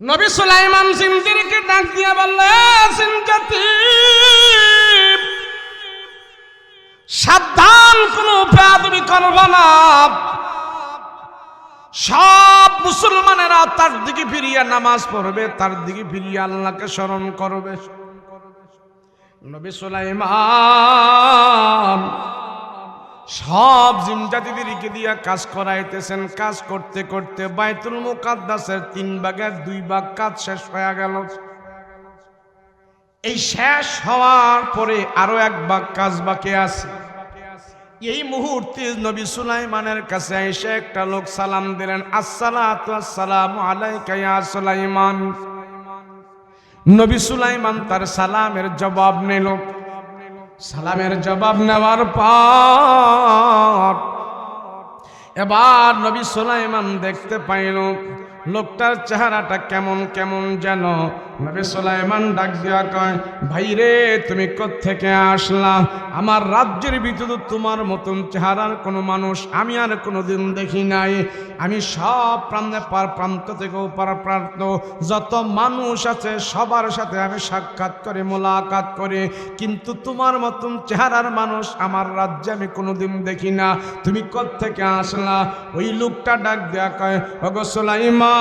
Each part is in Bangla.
নবী সুলাইমান জিনদেরকে ডাক দিয়া বললেন, জিনজাতি সাবধান, কোনো বেয়াদবি করবা না। সব মুসলমানেরা তার দিকে ফিরিয়া নামাজ পড়বে, তার দিকে ফিরিয়া আল্লাহকে স্মরণ করবে। নবী সুলাইমান সব জিনজাতিদেরকে দিয়া কাজ করাইতেছেন। কাজ করতে করতে বাইতুল মুকাদ্দাসের 3 ভাগের 2 ভাগ কাজ শেষ হয়ে গেল। এই শেষ হওয়ার পরে আরো 1 ভাগ কাজ বাকি আছে। এই মুহূর্তে নবী সুলাইমানের কাছে এসে একটা লোক সালাম দিলেন, আসসালাতু আসসালামু আলাইকা ইয়া সুলাইমান। নবী সুলাইমান তার সালামের জবাব নিল। সালামের জবাব নেওয়ার পর এবার নবী সুলাইমান দেখতে পাইল লোকটার চেহারাটা কেমন কেমন যেন। নবী সুলাইমান ডাক দিয়া কয়, ভাই রে, তুমি কোত্থেকে আসলা? আমার রাজ্যের ভিতরে তোমার মতন চেহারার কোনো মানুষ আমি আর কোনোদিন দেখি নাই। আমি সব প্রান্ত থেকে ওপার প্রান্ত যত মানুষ আছে সবার সাথে আমি সাক্ষাৎ করে মোলাকাত করে, কিন্তু তোমার মতন চেহারার মানুষ আমার রাজ্যে আমি কোনোদিন দেখি না। তুমি কোত্থেকে আসলা? ওই লোকটা ডাক দেয়া কয়, ওগো সুলাইমান,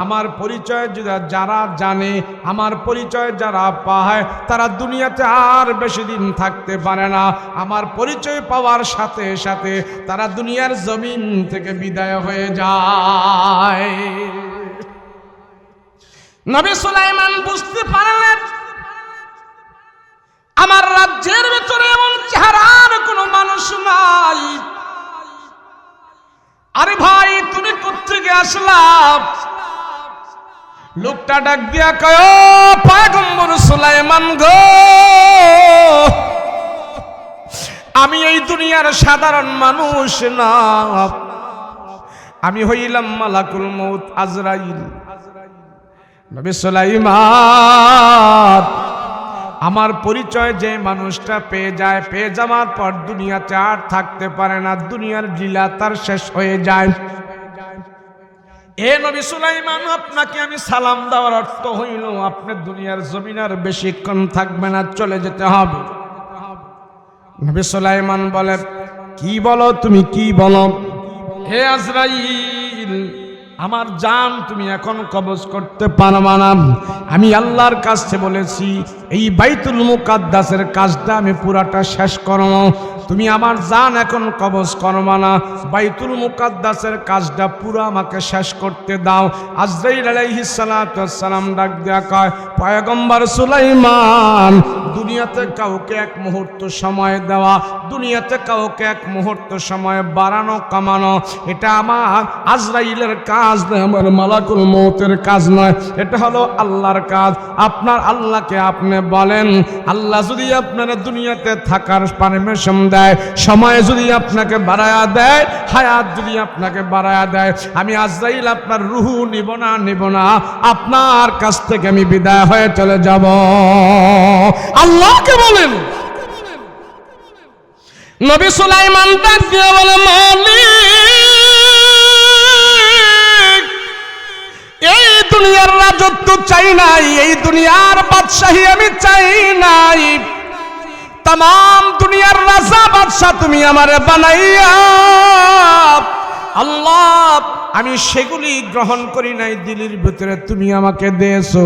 আমার পরিচয় যারা জানে, আমার পরিচয় যারা পায়, তারা দুনিয়াতে আর বেশি দিন থাকতে পারে না। আমার পরিচয় পাওয়ার সাথে সাথে তারা দুনিয়ার জমিন থেকে বিদায় হয়ে যায়। নবী সুলাইমান বুঝতে পারলেন আমার রাজ্যের ভিতরে এমন চেহারার কোনো মানুষ নাই। আরে ভাই, তুমি কোত্থেকে আসলা? লোকটা ডাক দিয়া কয়, ও পয়গম্বর সুলাইমান গো, আমি এই দুনিয়ার সাধারণ মানুষ না, আমি হইলাম মালাকুল মউত আজরাইল। নবী সুলাইমান আমার পরিচয় যে মানুষটা পেয়ে যায়, পেয়ে যাওয়ার পর দুনিয়াতে আর থাকতে পারে না, দুনিয়ার লীলা তার শেষ হয়ে যায়। এ নবী সুলাইমান, আপনাকে আমি সালাম দেওয়ার অর্থ হইল আপনি দুনিয়ার জমিন আর বেশিক্ষণ থাকবে না, চলে যেতে হবে। নবী সুলাইমান বলে, কি বলো তুমি, কি বলো? হে আজরাইল, আমার জান তুমি এখন কবজ করতে পারবা না। আমি আল্লাহর কাছে বলেছি এই বাইতুল মুকাদ্দাসের কাজটা আমি পুরাটা শেষ করব, তুমি আমার জান এখন কবজ করবা না, বাইতুল মুকাদ্দাসের কাজটা পুরো আমাকে শেষ করতে দাও। আজরাইল আলাইহিস সালাতু ওয়াস সালাম ডাক দেয়া কয়, পয়গম্বর সুলাইমান, দুনিয়াতে কাউকে 1 মুহূর্ত সময় দেওয়া, দুনিয়াতে কাউকে 1 মুহূর্ত সময় বাড়ানো কমানো, এটা আমার আজরাইলের কাজ নয়, আমার মালাকুল মউতের কাজ নয়, এটা হলো আল্লাহর কাজ। আপনার আল্লাহকে আপনি বলেন, আল্লাহ যদি আপনার দুনিয়াতে থাকার পারমিশন দেয়, সময় যদি আপনাকে বাড়ায়া দেয়, হায়াত যদি আপনাকে বাড়ায়া দেয়, আমি আজরাইল আপনার রূহ নিব না, আপনার কাছ থেকে আমি বিদায় হয়ে চলে যাব। আল্লাহকে বলেন। নবী সুলাইমান ডাক দিয়ে বলে, মালিক, এই দুনিয়ার রাজত্ব চাই নাই, এই দুনিয়ার বাদশাহী আমি চাই নাই, তাম দুনিয়ার রাজা বাদশাহ তুমি আমারে বানাইয়া আল্লাহ, আমি সেগুলি গ্রহণ করি নাই, দিলের ভিতরে তুমি আমাকে দিয়েছো,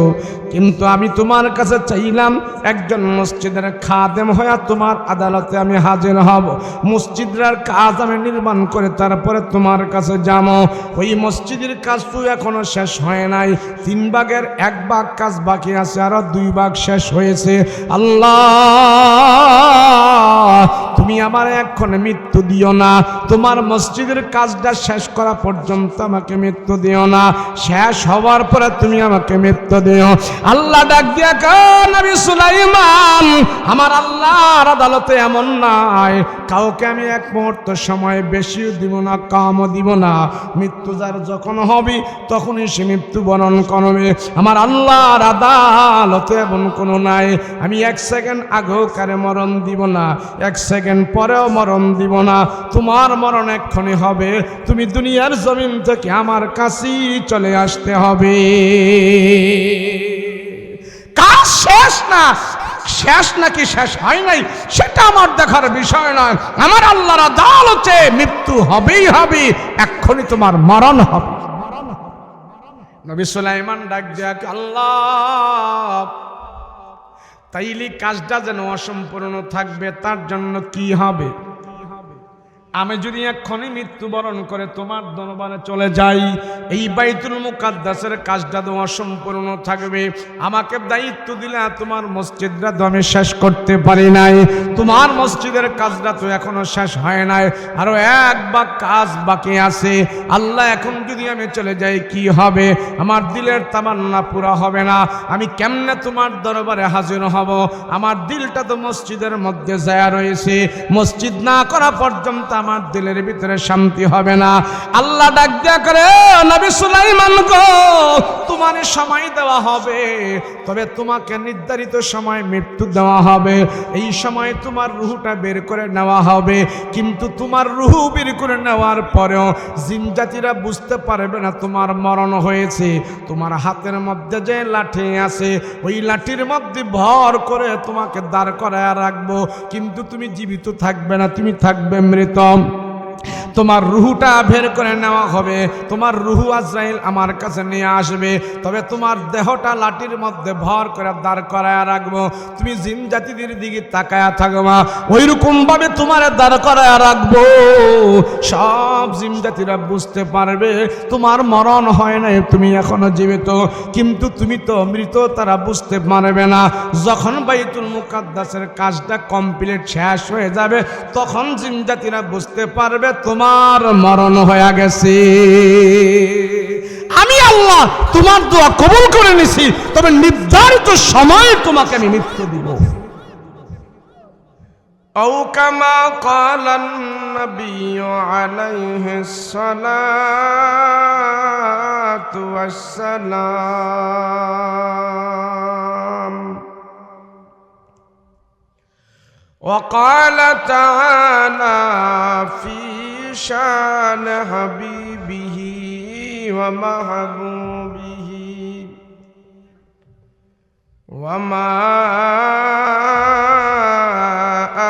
কিন্তু আমি তোমার কাছে চাইলাম একজন মসজিদের খাদেম হয়ে তোমার আদালতে আমি হাজির হব, মসজিদের কাজ আমি নির্মাণ করে তারপরে তোমার কাছে যাব। ওই মসজিদের কাজ তো এখনো শেষ হয় নাই, 3 ভাগের 1 ভাগ কাজ বাকি আছে, আরো 2 ভাগ শেষ হয়েছে। আল্লাহ, তুমি আমার এখন মৃত্যু দিও না, তোমার মসজিদের কাজটা শেষ করা পর্যন্ত আমাকে মৃত্যু দিও না, শেষ হওয়ার পরে তুমি আমাকে মৃত্যু দিও। আল্লাহ ডাক দিয়া কয়, নবী সুলাইমান, আমার আল্লাহর আদালতে এমন নাই কাউকে আমি 1 মুহূর্ত সময় বেশি দিব না, কমও দিব না, মৃত্যু যার যখন হবে তখনই সে মৃত্যুবরণ করবে। আমার আল্লাহর আদালতে এমন কোনো নাই আমি 1 সেকেন্ড আগেও কারে মরণ দিব না, 1 সেকেন্ড পরেও মরণ দিব না, তোমার মরণ এক্ষুনি হবে, তুমি দুনিয়ার জমিন থেকে আমার কাছেই চলে আসতে হবে। কাজ শেষ না, শেষ নাকি শেষ হয় নাই সেটা আমার দেখার বিষয় নয়। আমার আল্লাহর আদালতে মৃত্যু হবেই হবে, এক্ষুনি তোমার মরণ হবে। নবী সুলাইমান ডাক দেয়া, আল্লাহ তাইলে কাজটা যেন অসম্পূর্ণ থাকবে, তার জন্য কি হবে? আমি যদি এক্ষুনি মৃত্যুবরণ করে তোমার দরবারে চলে যাই, এই বাইতুল মুকাদ্দাসের কাজটা তো অসম্পূর্ণ থাকবে। আমাকে দায়িত্ব দিলে তোমার মসজিদটা তো আমি শেষ করতে পারি নাই, তোমার মসজিদের কাজটা তো এখনো শেষ হয় নাই, আরো এক বা কাজ বাকি আছে। আল্লাহ এখন যদি আমি চলে যাই কি হবে? আমার দিলের তামান্না পুরা হবে না, আমি কেমনে তোমার দরবারে হাজির হব? আমার দিলটা তো মসজিদের মধ্যে যায় রয়েছে, মসজিদ না করা পর্যন্ত আমার দিলের ভিতরে শান্তি হবে না। আল্লাহ ডাক দিয়া করে, নবী সুলাইমান গো, তোমার সময় দেওয়া হবে, তবে তোমাকে নির্ধারিত সময় মৃত্যু দেওয়া হবে। এই সময় তোমার রুহটা বের করে নেওয়া হবে, কিন্তু তোমার রুহ বের করে নেওয়ার পরেও জিন জাতিরা বুঝতে পারবে না তোমার মরণ হয়েছে। তোমার হাতের মধ্যে যে লাঠি আছে, ওই লাঠির মধ্যে ভর করে তোমাকে দাঁড় করায় রাখবো, কিন্তু তুমি জীবিত থাকবে না, তুমি থাকবে মৃত। তোমার রুহুটা বের করে নেওয়া হবে, তোমার রুহু আজরাইল আমার কাছে নিয়ে আসবে, তবে তোমার দেহটা লাঠির মধ্যে ভর করে দাঁড় করায় রাখবো। তুমি জিন জাতিদের দিকে তাকায়া থাকবা, ওই রকম ভাবে তোমার দাঁড় করায় রাখবো। সব জিন জাতিরা বুঝতে পারবে তোমার মরণ হয় নাই, তুমি এখনো জীবিত, কিন্তু তুমি তো মৃত, তারা বুঝতে পারবে না। যখন বাইতুল মুকাদ্দাসের কাজটা কমপ্লিট শেষ হয়ে যাবে, তখন জিন জাতিরা বুঝতে পারবে তোমার মরণ হয়ে গেছে। আমি আল্লাহ তোমার দোয়া কবুল করে নিছি, তবে নির্ধারিত সময়ে তোমাকে আমি মৃত্যু দিব। আও কামা ক্বালান নবিয়্যু আলাইহিস সালাতু ওয়াস সালাম। وقال تعالى في شان حبيبه ومحبوبه وما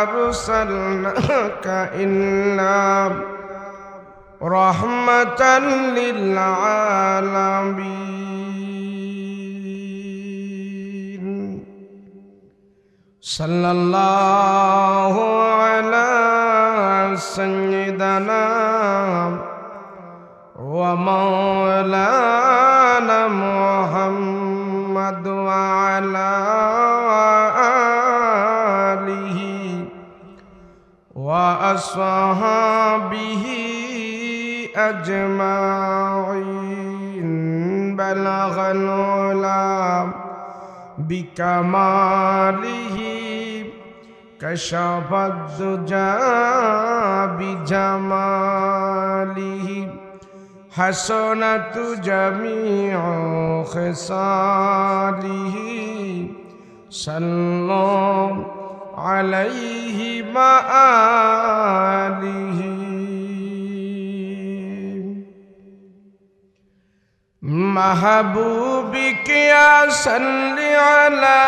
أرسلناك إلا رحمة للعالمين صلى الله على سيدنا ومولانا محمد وعلى آله وأصحابه أجمعين بلغ العلا بكماله كشف الدجى بجماله حسنت جميع خصاله صلوا عليه وآله محبوبك يا صل على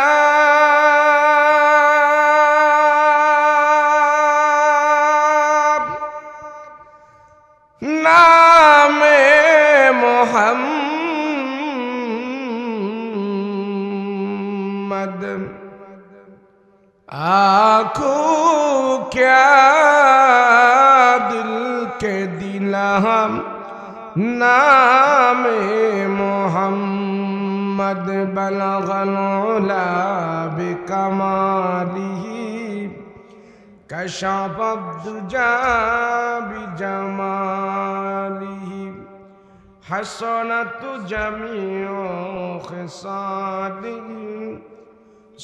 नामे मोहम्मद आँखों क्या दिल के दिलहम नामे मोहम्मद बलगल उला बिकमालिही कशफ दुजा बिजमालिही हसनत जमीउ खिसालिही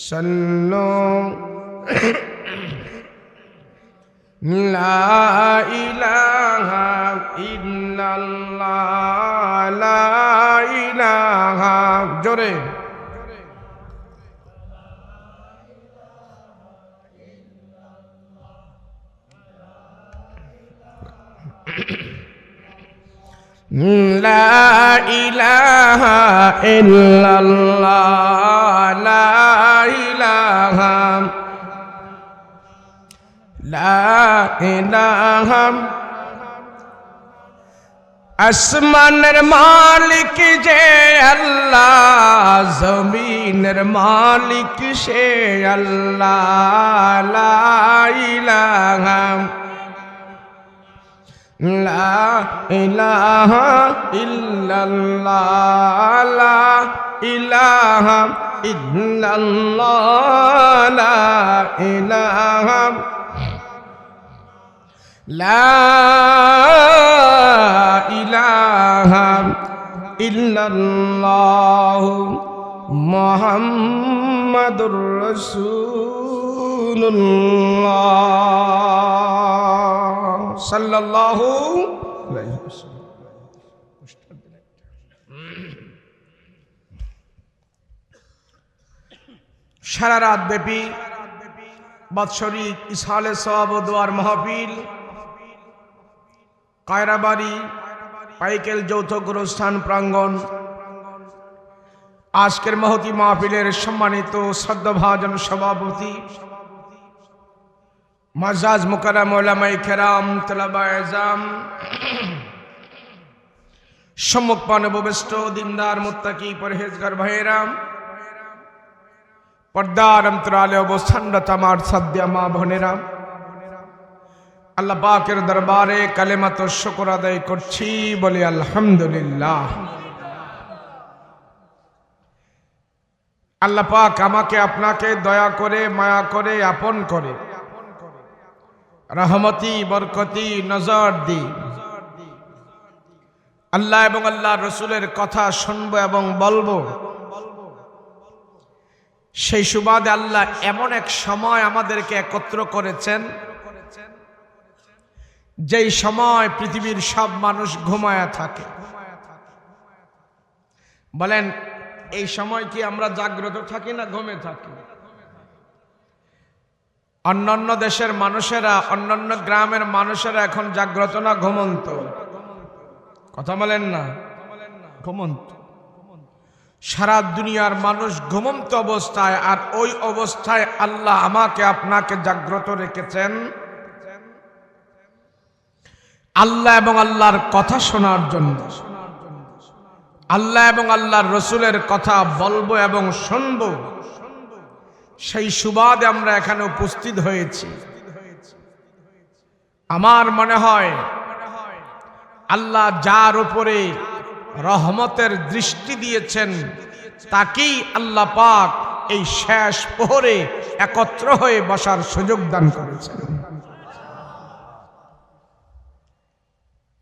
सल्लो ला इलाहा इल्लल्लाह ला इलाहा जोरे লা ইলাহা ইল্লাল্লাহ লা ইলাহা আসমানের মালিক যে আল্লাহ, জমিনের মালিক সে আল্লাহ। লা ইলাহা লা ইলাহা ইল্লাল্লাহ লা ইলাহা ইল্লাল্লাহ লা ইলাহা লা ইলাহা ইল্লাল্লাহ মুহাম্মাদুর রাসূলুল্লাহ সাল্লাল্লাহু আলাইহি ওয়াসাল্লাম। সারা রাত ব্যাপী বাৎসরিক ইসহালে সওয়াব ও দোয়ার মাহফিল কায়রাবাড়ি পাইকেল যৌথ গুরুস্থান প্রাঙ্গণ। আজকের মহতি মাহফিলের সম্মানিত শ্রদ্ধাভাজন সভাপতি মাজাজ মুকাররম উলামায়ে কেরাম, তলাবায়ে ইলম, সম্মুখপানে উপবিষ্ট দিনদার মুত্তাকি পরহেজগার ভাইয়েরা, পর্দার অন্তরালে অবস্থানরত আমার সাধ্যা মা বোনেরা, আল্লাহ পাকের দরবারে কালেমাত শুকর আদায় করছি, বলি আলহামদুলিল্লাহ। আল্লাহ পাক আমাকে আপনাকে দয়া করে মায়া করে আপন করে রহমতি বরকতি নজর দি আল্লাহ এবং আল্লাহ রসুলের কথা শুনবো এবং বলবো। সেই সুবাদে আল্লাহ এমন এক সময় আমাদেরকে একত্র করেছেন যেই সময় পৃথিবীর সব মানুষ ঘুমায়া থাকে। বলেন, এই সময় কি আমরা জাগ্রত থাকি না ঘুমে থাকি? অন্যান্য দেশের মানুষেরা, অন্যান্য গ্রামের মানুষেরা এখন জাগ্রত না ঘুমন্ত? কথা বলেন না, ঘুমন্ত। সারা দুনিয়ার মানুষ ঘুমন্ত অবস্থায়, আর ওই অবস্থায় আল্লাহ আমাকে আপনাকে জাগ্রত রেখেছেন আল্লাহ এবং আল্লাহর কথা শোনার জন্য। আল্লাহ এবং আল্লাহর রসুলের কথা বলবো এবং শুনবো, সেই সুবাদে আমরা এখানে উপস্থিত হয়েছি। আমার মনে হয় আল্লাহ যার উপরে রহমতের দৃষ্টি দিয়েছেন তাকেই আল্লাহ পাক এই শেষ প্রহরে একত্র হয়ে বসার সুযোগ দান করেছেন।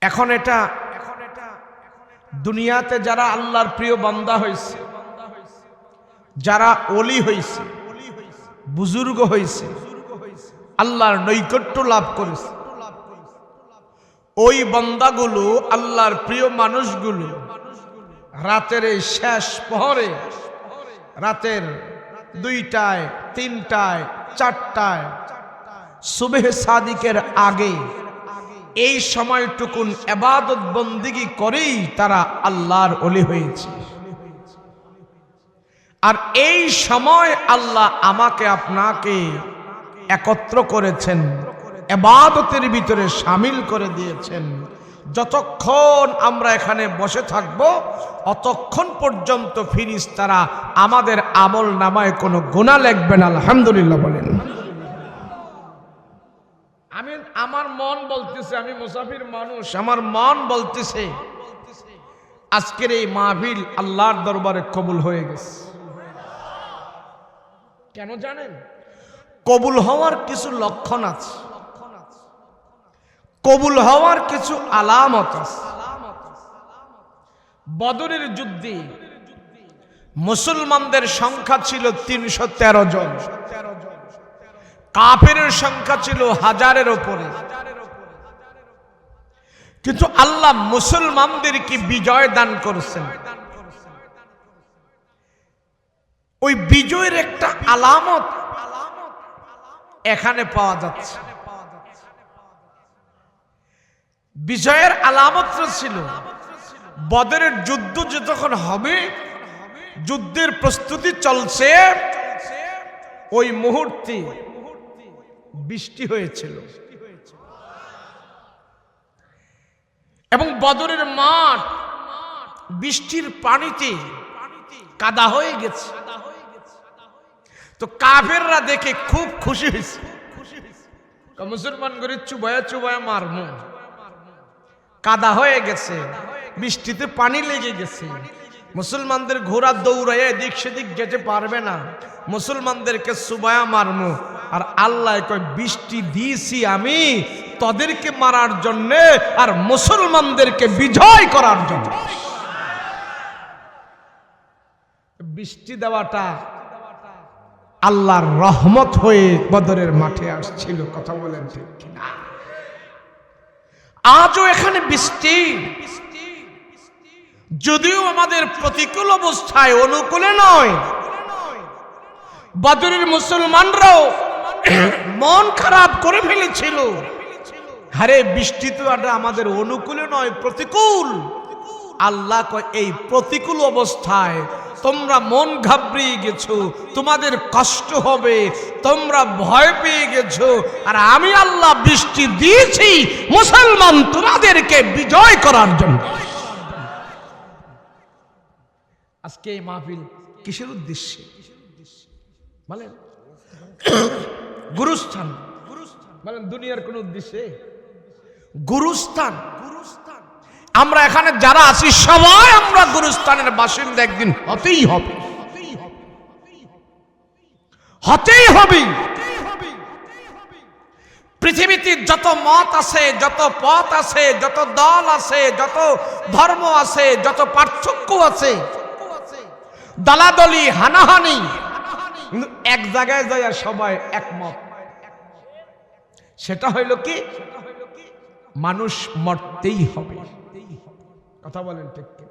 এখন এটা দুনিয়াতে যারা আল্লাহর প্রিয় বান্দা হয়েছে, যারা ওলি হয়েছে, বুজুর্গ হয়েছে, আল্লাহর নৈকট্য লাভ করেছে, ওই বান্দাগুলো, আল্লাহর প্রিয় মানুষগুলো রাতের এই শেষ প্রহরে, রাতের 2টায়, 3টায়, 4টায়, সুবহ সাদিকের আগে এই সময়টুকুন ইবাদত বন্দেগী করেই তারা আল্লাহর ওলি হয়েছে। আর এই সময় আল্লাহ আমাকে আপনাকে একত্র করেছেন, ইবাদতের ভিতরে শামিল করে দিয়েছেন। যতক্ষণ আমরা এখানে বসে থাকব অতক্ষণ পর্যন্ত ফেরেশতারা আমাদের আমল নামায় কোনো গুনাহ লিখবেন। আলহামদুলিল্লাহ বলেন। আমার মন বলতেছে, আমি মুসাফির মানুষ, আমার মন বলতেছে আজকের এই মাহফিল আল্লাহর দরবারে কবুল হয়ে গেছে। কেন জানেন? কবুল হওয়ার কিছু লক্ষণ আছে, কবুল হওয়ার কিছু আলামত আছে। বদরের যুদ্ধে মুসলমানদের সংখ্যা ছিল 313 জন, কাফেরের সংখ্যা ছিল 1000-এর উপরে। কিন্তু আল্লাহ মুসলমানদেরকে বিজয় দান করেছেন। ওই বিজয়ের একটা আলামত এখানে পাওয়া যাচ্ছে। বিজয়ের আলামত ছিল বদরের যুদ্ধ যে তখন হবে, যুদ্ধের প্রস্তুতি চলছে, ওই মুহূর্তে বৃষ্টি হয়েছিল এবং বদরের মাঠ বৃষ্টির পানিতে কাদা হয়ে গেছে। তো কাফেররা দেখে খুব খুশি হয়েছে, মুসলমান করে চুবায়া চুবায়া মারমু, কাদা হয়ে গেছে, বৃষ্টিতে পানি লেগে গেছে, মুসলমানদের ঘোড়া দৌড়ায় এদিক সেদিক যেতে পারবে না, মুসলমানদেরকে চুবায়া মারমু। আর আল্লাহ কয় বৃষ্টি দিয়েছি আমি তাদেরকে মারার জন্য আর মুসলমানদেরকে বিজয় করার জন্য। বৃষ্টি দেওয়াটা আল্লাহর রহমত হয়ে বদরের মাঠে আসছিল। কথা বলেন ঠিক কিনা? আজও এখানে বৃষ্টি, যদিও আমাদের প্রতিকূল অবস্থায়, অনুকূলে নয়। বদরের মুসলমানরাও মন খারাপ করে ফেলেছিল, আরে বৃষ্টি তো আমাদের অনুকূলে নয়, প্রতিকূল। আল্লাহ কয় এই প্রতিকূল অবস্থায় তোমরা মন ঘাবড়িয়ে গেছো, তোমাদের কষ্ট হবে, তোমরা ভয় পেয়ে গেছো, আর আমি আল্লাহ বৃষ্টি দিয়েছি মুসলমান তোমাদেরকে বিজয় করার জন্য। আজকে এই মাহফিল কিসের উদ্দেশ্যে বলেন? গুরুস্থান বলেন, দুনিয়ার কোন উদ্দেশ্যে? গুরুস্থান। আমরা এখানে যারা আছি সবাই আমরা গুরুস্থানের বাসিন্দা, একদিন হতেই হবে, হতেই হবে। পৃথিবীতে যত মত আছে, যত পথ আছে, যত দল আছে, যত ধর্ম আছে, যত পার্থক্য আছে, দলাদলি হানাহানি, এক জায়গায় যায় সবাই একমত। সেটা হইল কি? মানুষ মরতেই হবে। কথা বলেন ঠিক কি?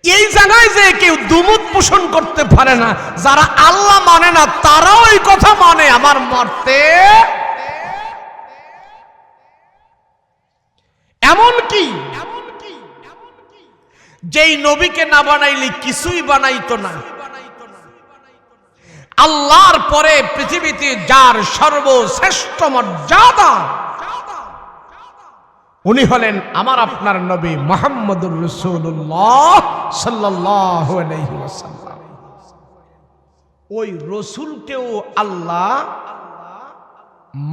এই জায়গায় যে কেউ দুমত পোষণ করতে পারে না। যারা আল্লাহ মানে না তারাও এই কথা মানে, আমার মরতে। এমন কি যেই নবীকে না বানাইলে কিছুই বানাইতো না। আল্লাহর পরে পৃথিবীতে যার সর্বশ্রেষ্ঠ মর্যাদা, উনি হলেন আমার আপনার নবী মুহাম্মদুর রাসূলুল্লাহ সাল্লাল্লাহু আলাইহি ওয়াসাল্লাম। ওই রাসূলকেও আল্লাহ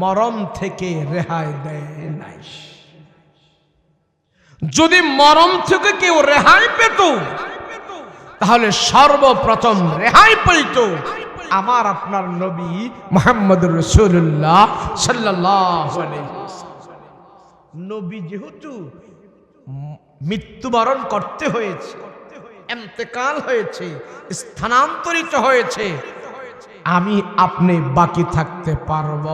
মরণ থেকে রেহাই দেয় নাই। যদি মরণ থেকে কেউ রেহাই পেত তাহলে সর্বপ্রথম রেহাই পেত আমার আপনার নবী মুহাম্মদুর রাসূলুল্লাহ সাল্লাল্লাহু আলাইহি ওয়াসাল্লাম। নবী যেহেতু মৃত্যুবরণ করতে হয়েছে, ইন্তেকাল হয়েছে, স্থানান্তরিত হয়েছে, আমি আপনি বাকি থাকতে পারব?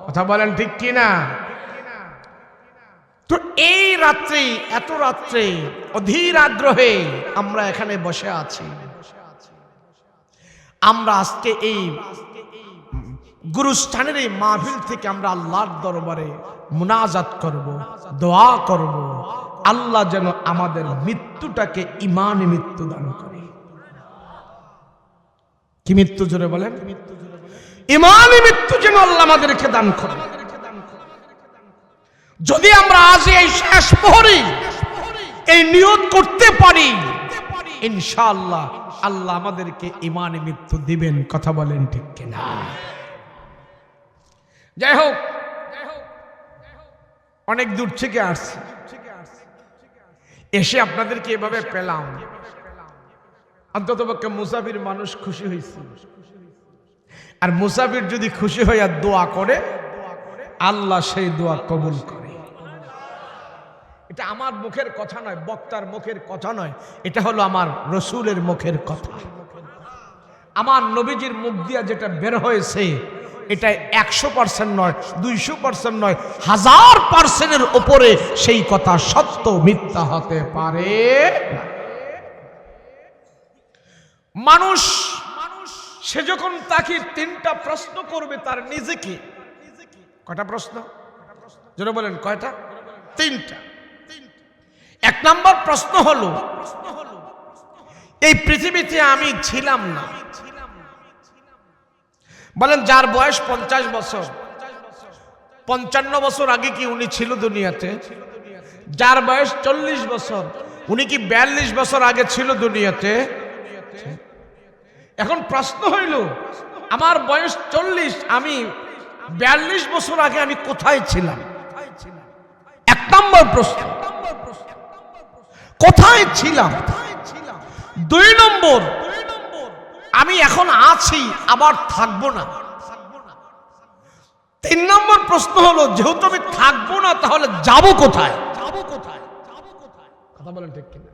কথা বলেন ঠিক কিনা? তো এই রাত্রি, এত রাত্রে অধীর আগ্রহে আমরা এখানে বসে আছি। আমরা আজকে এই গুরুস্থানের এই মাহফিল থেকে আমরা আল্লাহর দরবারে মুনাজাত করব, দোয়া করব, আল্লাহ যেন আমাদের মৃত্যুটাকে ঈমানি মৃত্যু দান করে। কি মৃত্যু? জোরে বলেন। ঈমানি মৃত্যু যেন আল্লাহ আমাদেরকে দান করে। যদি আমরা আজ এই শেষ প্রহরে এই নিয়ত করতে পারি, ইনশাআল্লাহ আল্লাহ আমাদেরকে ঈমানি মৃত্যু দিবেন। কথা বলেন ঠিক কিনা? যাই হোক, অনেক দূর থেকে আসছি, এসে আপনাদেরকে এভাবে পেলাম, অন্ততপক্ষে মুসাফির মানুষ খুশি হয়েছে। আর মুসাফির যদি খুশি হইয়া দোয়া করে, আল্লাহ সেই দোয়া কবুল করে। এটা আমার মুখের কথা নয়, বক্তার মুখের কথা নয়, এটা হলো আমার রসুলের মুখের কথা। আমার নবীজির মুখ দিয়া যেটা বের হয়েছে, এটা 100% নয়, 200% নয়, 1000%-এর উপরে সেই কথা সত্য, মিথ্যা হতে পারে। মানুষ সে যখন তাকে 3টা প্রশ্ন করবে তার নিজেকে, কয়টা প্রশ্ন? যারা বলেন কয়টা? 3টা। এক নম্বর প্রশ্ন হলো, এই পৃথিবীতে আমি ছিলাম না। বলেন যার বয়স 50 বছর, 55 বছর আগে কি উনি ছিল দুনিয়াতে? যার বয়স 40 বছর, উনি কি 42 বছর আগে ছিল দুনিয়াতে? এখন প্রশ্ন হইল, আমার বয়স 40, আমি 42 বছর আগে আমি কোথায় ছিলাম? এক নম্বর প্রশ্ন, কোথায় ছিলাম? 2 নম্বর, আমি এখন আছি আবার থাকবো না। 3 নম্বর প্রশ্ন হলো, যেহেতু আমি থাকবো না তাহলে যাব কোথায়? কথা বলেন ঠিক কিনা?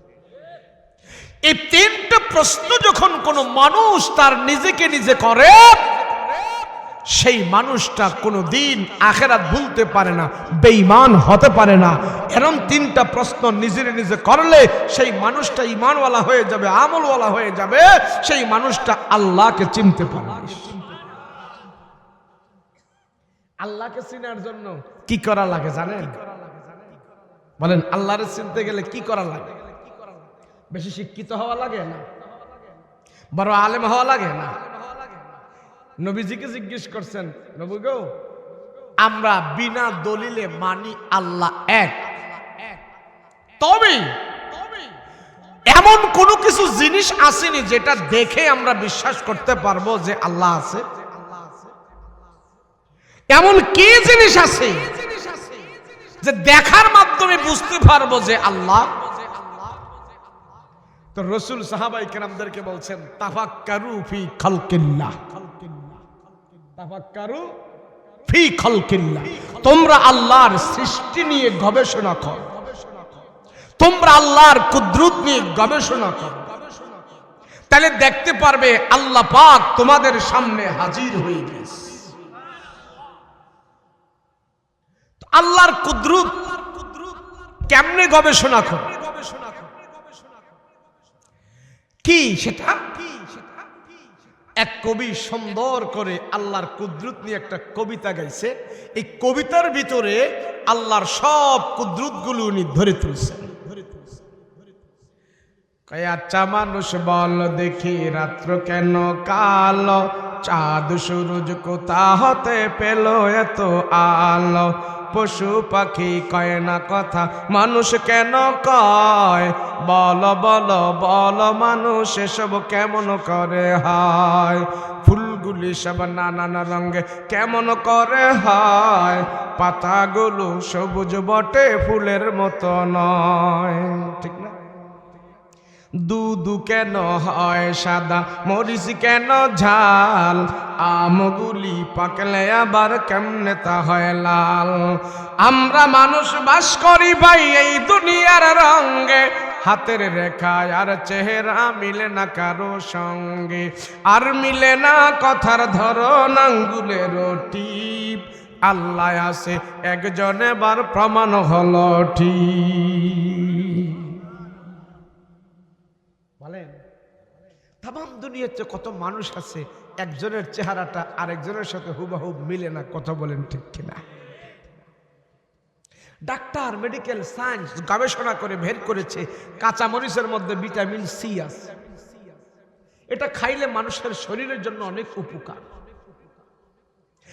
এই 3টা প্রশ্ন যখন কোন মানুষ তার নিজেকে নিজে করে, সেই মানুষটা কোনোদিন আখিরাত ভুলতে পারে না, বেঈমান হতে পারে না। এরকম 3টা প্রশ্ন নিজের নিজে করলে সেই মানুষটা ঈমানওয়ালা হয়ে যাবে, আমলওয়ালা হয়ে যাবে, সেই মানুষটা আল্লাহকে চিনতে পারবে। আল্লাহকে চিনার জন্য কি করা লাগে জানেন? বলেন, আল্লাহরে চিনতে গেলে কি করা লাগে? বেশি শিক্ষিত হওয়া লাগে না? বড় আলেম হওয়া লাগে না? নবীজিকে জিজ্ঞেস করছেন, নবী গো, আমরা বিনা দলিলে মানি আল্লাহ এক, তবে এমন কোন কিছু জিনিস আসেনি যেটা দেখে আমরা বিশ্বাস করতে পারবো যে আল্লাহ আছে? এমন কি জিনিস আছে যে দেখার মাধ্যমে বুঝতে পারবো যে আল্লাহ? তো রাসূল সাহাবায়ে কেরামদেরকে বলছেন, তাফাক্কারু ফি খালকিল্লাহ, তাফাক্কারু ফি খালকিল্লাহ, তোমরা আল্লাহর সৃষ্টি নিয়ে গবেষণা করো, তোমরা আল্লাহর কুদরত নিয়ে গবেষণা করো, তাহলে দেখতে পারবে আল্লাহ পাক তোমাদের সামনে হাজির হয়ে গেছে। আল্লাহর কুদরত কেমনে গবেষণা করো? কি সেটা? এক কবি সুন্দর করে আল্লাহর কুদরত নিয়ে একটা কবিতা গাইছে। এই কবিতার ভিতরে আল্লাহর সব কুদরত গুলো উনি ধরে তুলছেন। আচ্ছা মানুষ বল দেখি, রাত্র কেন কালো, চাঁদ সূরজ কোথা হতে পেল এত আলো, পশু পাখি কয় না কথা, মানুষ কেন কয়, বল বল বল মানুষ এসব কেমন করে হয়, ফুলগুলি সব নানান রঙে কেমন করে হয়, পাতাগুলো সবুজ বটে ফুলের মতো নয়। ঠিক না? দুধ কেন হয় সাদা, মরিচ কেন ঝাল, আমগুলি পাকলে আবার কেমনে তা হয় লাল, আমরা মানুষ বাস করি ভাই এই দুনিয়ার রঙে, হাতের রেখা আর চেহারা মিলে না কারো সঙ্গে, আর মিলে না কথার ধরন আঙ্গুলের টিপ, আল্লাহ আছে একজন এবার প্রমাণ হলো ঠিক। বলেন, তামাম দুনিয়াতে কত মানুষ আছে, একজনের চেহারাটা আরেকজনের সাথে হুবহুব মিলে না। কথা বলেন ঠিক কিনা? ডাক্তার মেডিকেল সায়েন্স গবেষণা করে বের করেছে কাঁচা মরিচের মধ্যে ভিটামিন সি আছে, এটা খাইলে মানুষের শরীরের জন্য অনেক উপকার।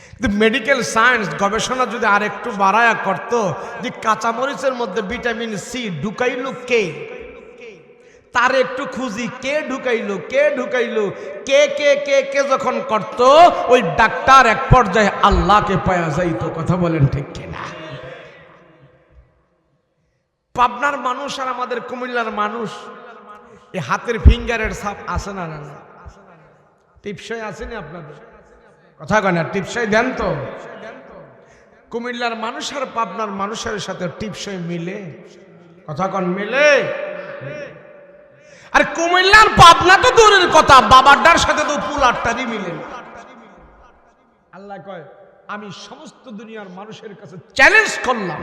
কিন্তু মেডিকেল সায়েন্স গবেষণা যদি আর একটু বাড়ায়া করত, যে কাঁচা মরিচের মধ্যে ভিটামিন সি ঢুকাইলো কে, তার একটু খুঁজি, কে ঢুকাইলো কে ঢুকাইলো, কে কে কে কে যখন করত, ওই ডাক্তার এক পর্যায়ে আল্লাহকে পাওয়া যাইতো। কথা বলেন ঠিক কিনা? পাবনার মানুষ আর আমাদের কুমিল্লার মানুষ, এই হাতের ফিঙ্গারের ছাপ আছে না? না, টিপসই আসেনি আপনাদের? কথা কয় না, টিপসই দেন তো। কুমিল্লার মানুষ আর পাবনার মানুষের সাথে টিপসই মিলে? কথা কন, মিলে? আর কুমিল্লার পাবনা তো দূরের কথা, বাবারটার সাথে তো পুলারটারই মিলে না। আল্লাহ কয়, আমি সমস্ত দুনিয়ার মানুষের কাছে চ্যালেঞ্জ করলাম,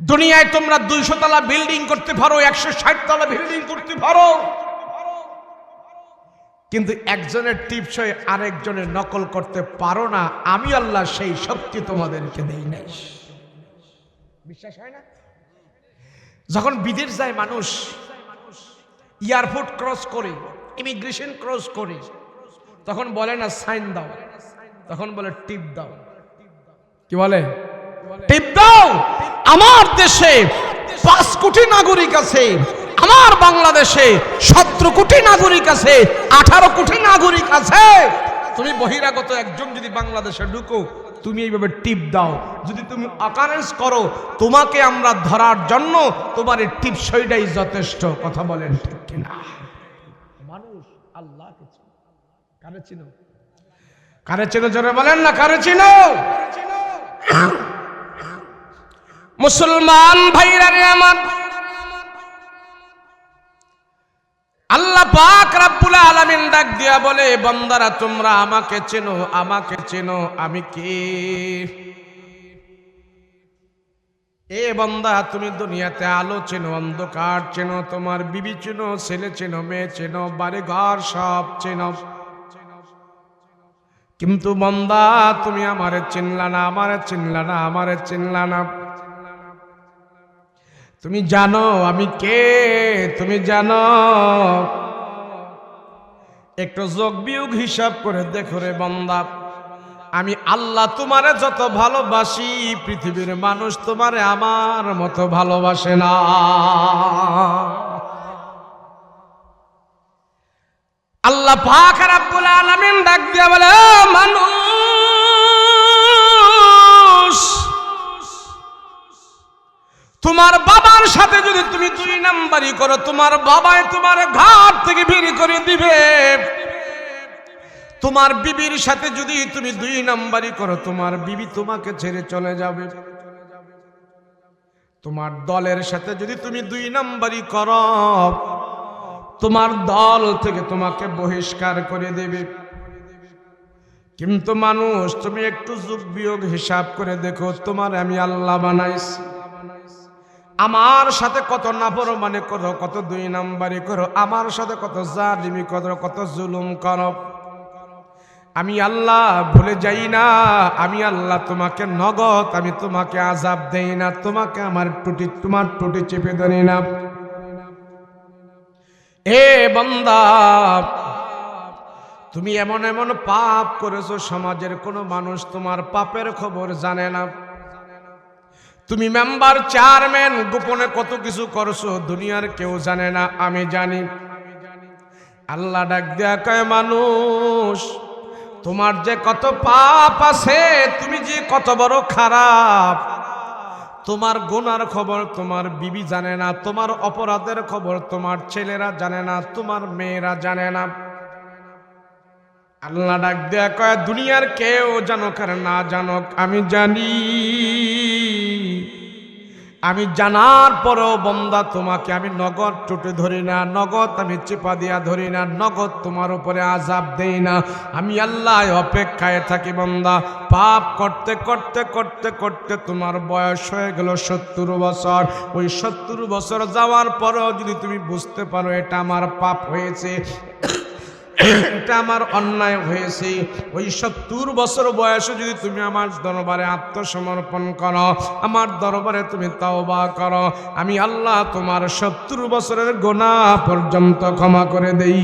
দুনিয়ায় তোমরা 200 তলা বিল্ডিং করতে পারো, 160 তলা বিল্ডিং করতে পারো, কিন্তু একজনের টিপসই আরেকজনের নকল করতে পারো না। আমি আল্লাহ সেই শক্তি তোমাদেরকে দেই নাই। বিশ্বাস হয় না? যখন বিদেশ যায় মানুষ, এয়ারপোর্ট ক্রস করে, ইমিগ্রেশন ক্রস করে, তখন বলে না সাইন দাও, তখন বলে টিপ দাও। কি বলে? টিপ দাও। আমার দেশে 5 কোটি নাগরিক আছে, আমার বাংলাদেশে 17 কোটি নাগরিক আছে, 18 কোটি নাগরিক আছে। তুমি বহিরাগত একজন যদি বাংলাদেশে ঢুকো, তুমি এইভাবে টিপ দাও। যদি তুমি অকারেন্স করো, তোমাকে আমরা ধরার জন্য তোমার এই টিপ সইটাই যথেষ্ট। কথা বলেন ঠিক কিনা? মানুষ আল্লাহকে চিনো। কারে চিনো? কারে চিনো? জোরে বলেন না, কারে চিনো? মুসলমান ভাইরা রে আমার, আল্লাহ পাক রব্বুল আলামিন ডাক দিয়া বলে, বান্দারা তোমরা আমাকে চেনো, আমাকে চেনো, আমি কে? এ বান্দা, তুমি দুনিয়াতে আলো চেনো, অন্ধকার চেনো, তোমার বিবি চেনো, ছেলে চেনো, মেয়ে চেনো, বাড়ি ঘর সব চেনো, কিন্তু বান্দা তুমি আমারে চিনলা না, আমারে চিনলা না, আমারে চিনলা না। তুমি জানো আমি কে? তুমি জানো? একটু যোগ বিয়োগ হিসাব করে দেখো রে বান্দা, আমি আল্লাহ তোমারে যত ভালোবাসি, পৃথিবীর মানুষ তোমারে আমার মতো ভালোবাসে না। আল্লাহ পাক রব্বুল আলামিন ডাক দিয়া বলে, মানুষ, তোমার বাবার সাথে যদি তুমি 2 নাম্বারি করো, তোমার বাবাই তোমার ঘাট থেকে বের করে দিবে। তোমার বিবির সাথে যদি তুমি 2 নাম্বারি করো, তোমার বিবি তোমাকে ছেড়ে চলে যাবে। তোমার দলের সাথে যদি তুমি 2 নাম্বারি করো, তোমার দল থেকে তোমাকে বহিষ্কার করে দেবে। কিন্তু মানুষ, তুমি একটু যোগ বিয়োগ হিসাব করে দেখো, তোমার আমি আল্লাহ বানাইছি, আমার সাথে কত নাফরমানি করো, কত 2 নাম্বারি করো, আমার সাথে কত জালিমি করো, কত জুলুম করো। আমি আল্লাহ ভুলে যাই না, আমি আল্লাহ তোমাকে নগদ, আমি তোমাকে আযাব দেই না, তোমাকে আমার টুটি, তোমার টুটি চেপে ধরি না। এ বান্দা, তুমি এমন এমন পাপ করেছো, সমাজের কোনো মানুষ তোমার পাপের খবর জানে না। তুমি মেম্বার, চেয়ারম্যান, গোপনে কত কিছু করছো, দুনিয়ার কেউ জানে না, আমি জানি। আল্লাহ ডাক দেয়া কয়, মানুষ, তোমার যে কত পাপ আছে, তুমি যে কত বড় খারাপ, তোমার গুনার খবর তোমার বিবি জানে না, তোমার অপরাধের খবর তোমার ছেলেরা জানে না, তোমার মেয়েরা জানে না। আল্লাহ ডাক দেয়া কয়, দুনিয়ার কেউ জানুক আর না জানুক, আমি জানি। আমি জানার পরেও বান্দা, তোমাকে আমি নগদ টুটে ধরি না, নগদ আমি চেপা দিয়া ধরি না, নগদ তোমার উপরে আযাব দেই না। আমি আল্লাহ অপেক্ষায় থাকি বান্দা। পাপ করতে করতে করতে করতে তোমার বয়স হয়ে গেল 70 বছর। ওই 70 বছর যাওয়ার পরেও যদি তুমি বুঝতে পারো এটা আমার পাপ হয়েছে, এটা আমার অন্যায় হয়েছে, ওই 70 বছর বয়সে যদি তুমি আমার দরবারে আত্মসমর্পণ করো, আমার দরবারে তুমি তাওবা করো, আমি আল্লাহ তোমার 70 বছরের গুনাহ পর্যন্ত ক্ষমা করে দেই।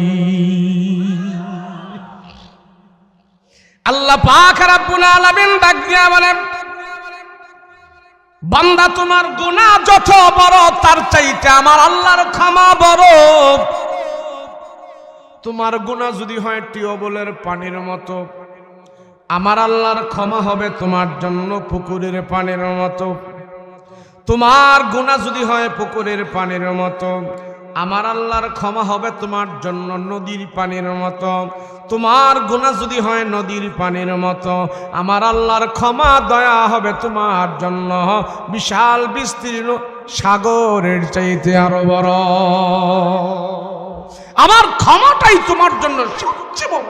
আল্লাহ পাক রব্বুল আলামিন ডাক দিয়া বলেন, বান্দা তোমার গুনাহ যত বড়, তার চাইতে আমার আল্লাহর ক্ষমা বড়। তোমার গুনাহ যদি হয় টিউবওয়েলের পানির মতো, আমার আল্লাহর ক্ষমা হবে তোমার জন্য পুকুরের পানির মতো। তোমার গুনাহ যদি হয় পুকুরের পানির মতো, আমার আল্লাহর ক্ষমা হবে তোমার জন্য নদীর পানির মতো। তোমার গুনাহ যদি হয় নদীর পানির মতো, আমার আল্লাহর ক্ষমা দয়া হবে তোমার জন্য বিশাল বিস্তীর্ণ সাগরের চাইতে আরো বড়। আমার ক্ষমাটাই তোমার জন্য সবচেয়ে বড়।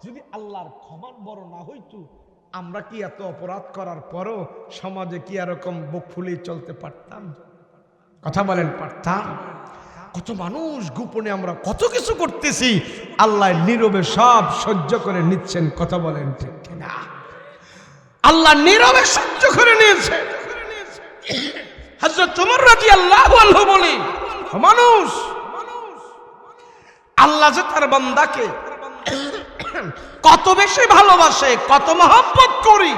যদি আল্লাহর ক্ষমা বড় না হইতো, আমরা কি এত অপরাধ করার পরও সমাজে কি এরকম বুক ফুলিয়ে চলতে পারতাম? কথা বলেন, পারতাম? কত মানুষ গোপনে আমরা কত কিছু করতেছি, আল্লাহ নীরবে সব সহ্য করে নিচ্ছেন। কথা বলেন ঠিক কিনা? আল্লাহ নীরবে সহ্য করে নিয়েছে। হযরত ওমর রাদিয়াল্লাহু আনহু বলে, মানুষ আল্লাহ যে তার বান্দাকে কত বেশি ভালোবাসে, কত মহব্বত করি,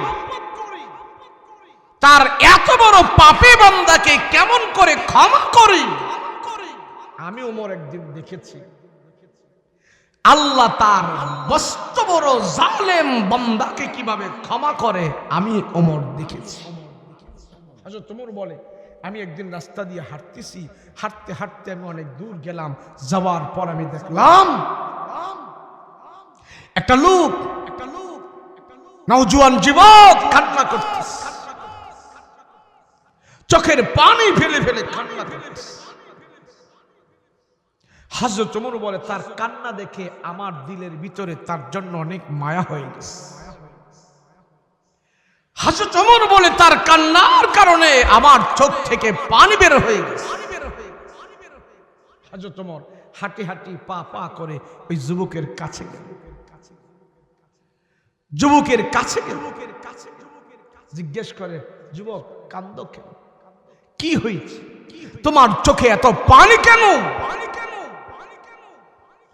তার এত বড় পাপী বান্দাকে কেমন করে ক্ষমা করি। আমি ওমর একদিন দেখেছি আল্লাহ তার মস্ত বড় জালেম বান্দাকে কিভাবে ক্ষমা করে, আমি ওমর দেখেছি। হযরত ওমর বলে, আমি একদিন রাস্তা দিয়ে হাঁটতেছি, হাঁটতে হাঁটতে আমি অনেক দূর গেলাম, যাওয়ার পর আমি দেখলাম একটা লোক নওজোয়ান যুবক কান্না করতেছে, চোখের পানি ফেলে ফেলে কান্না করতেছে। হযরত ওমর বলে, তার কান্না দেখে আমার দিলের ভিতরে তার জন্য অনেক মায়া হয়ে গেছে। হযরত ওমর বলে, তার কান্নার কারণে আমার চোখ থেকে পানি বের হয়ে গেছে। হযরত ওমর হাঁটি হাঁটি পা পা করে ওই যুবকের কাছে গেল, যুবকের কাছে গেল, জিজ্ঞেস করে, যুবক কান্দো কেন, কি হয়েছে, তোমার চোখে এত পানি কেন?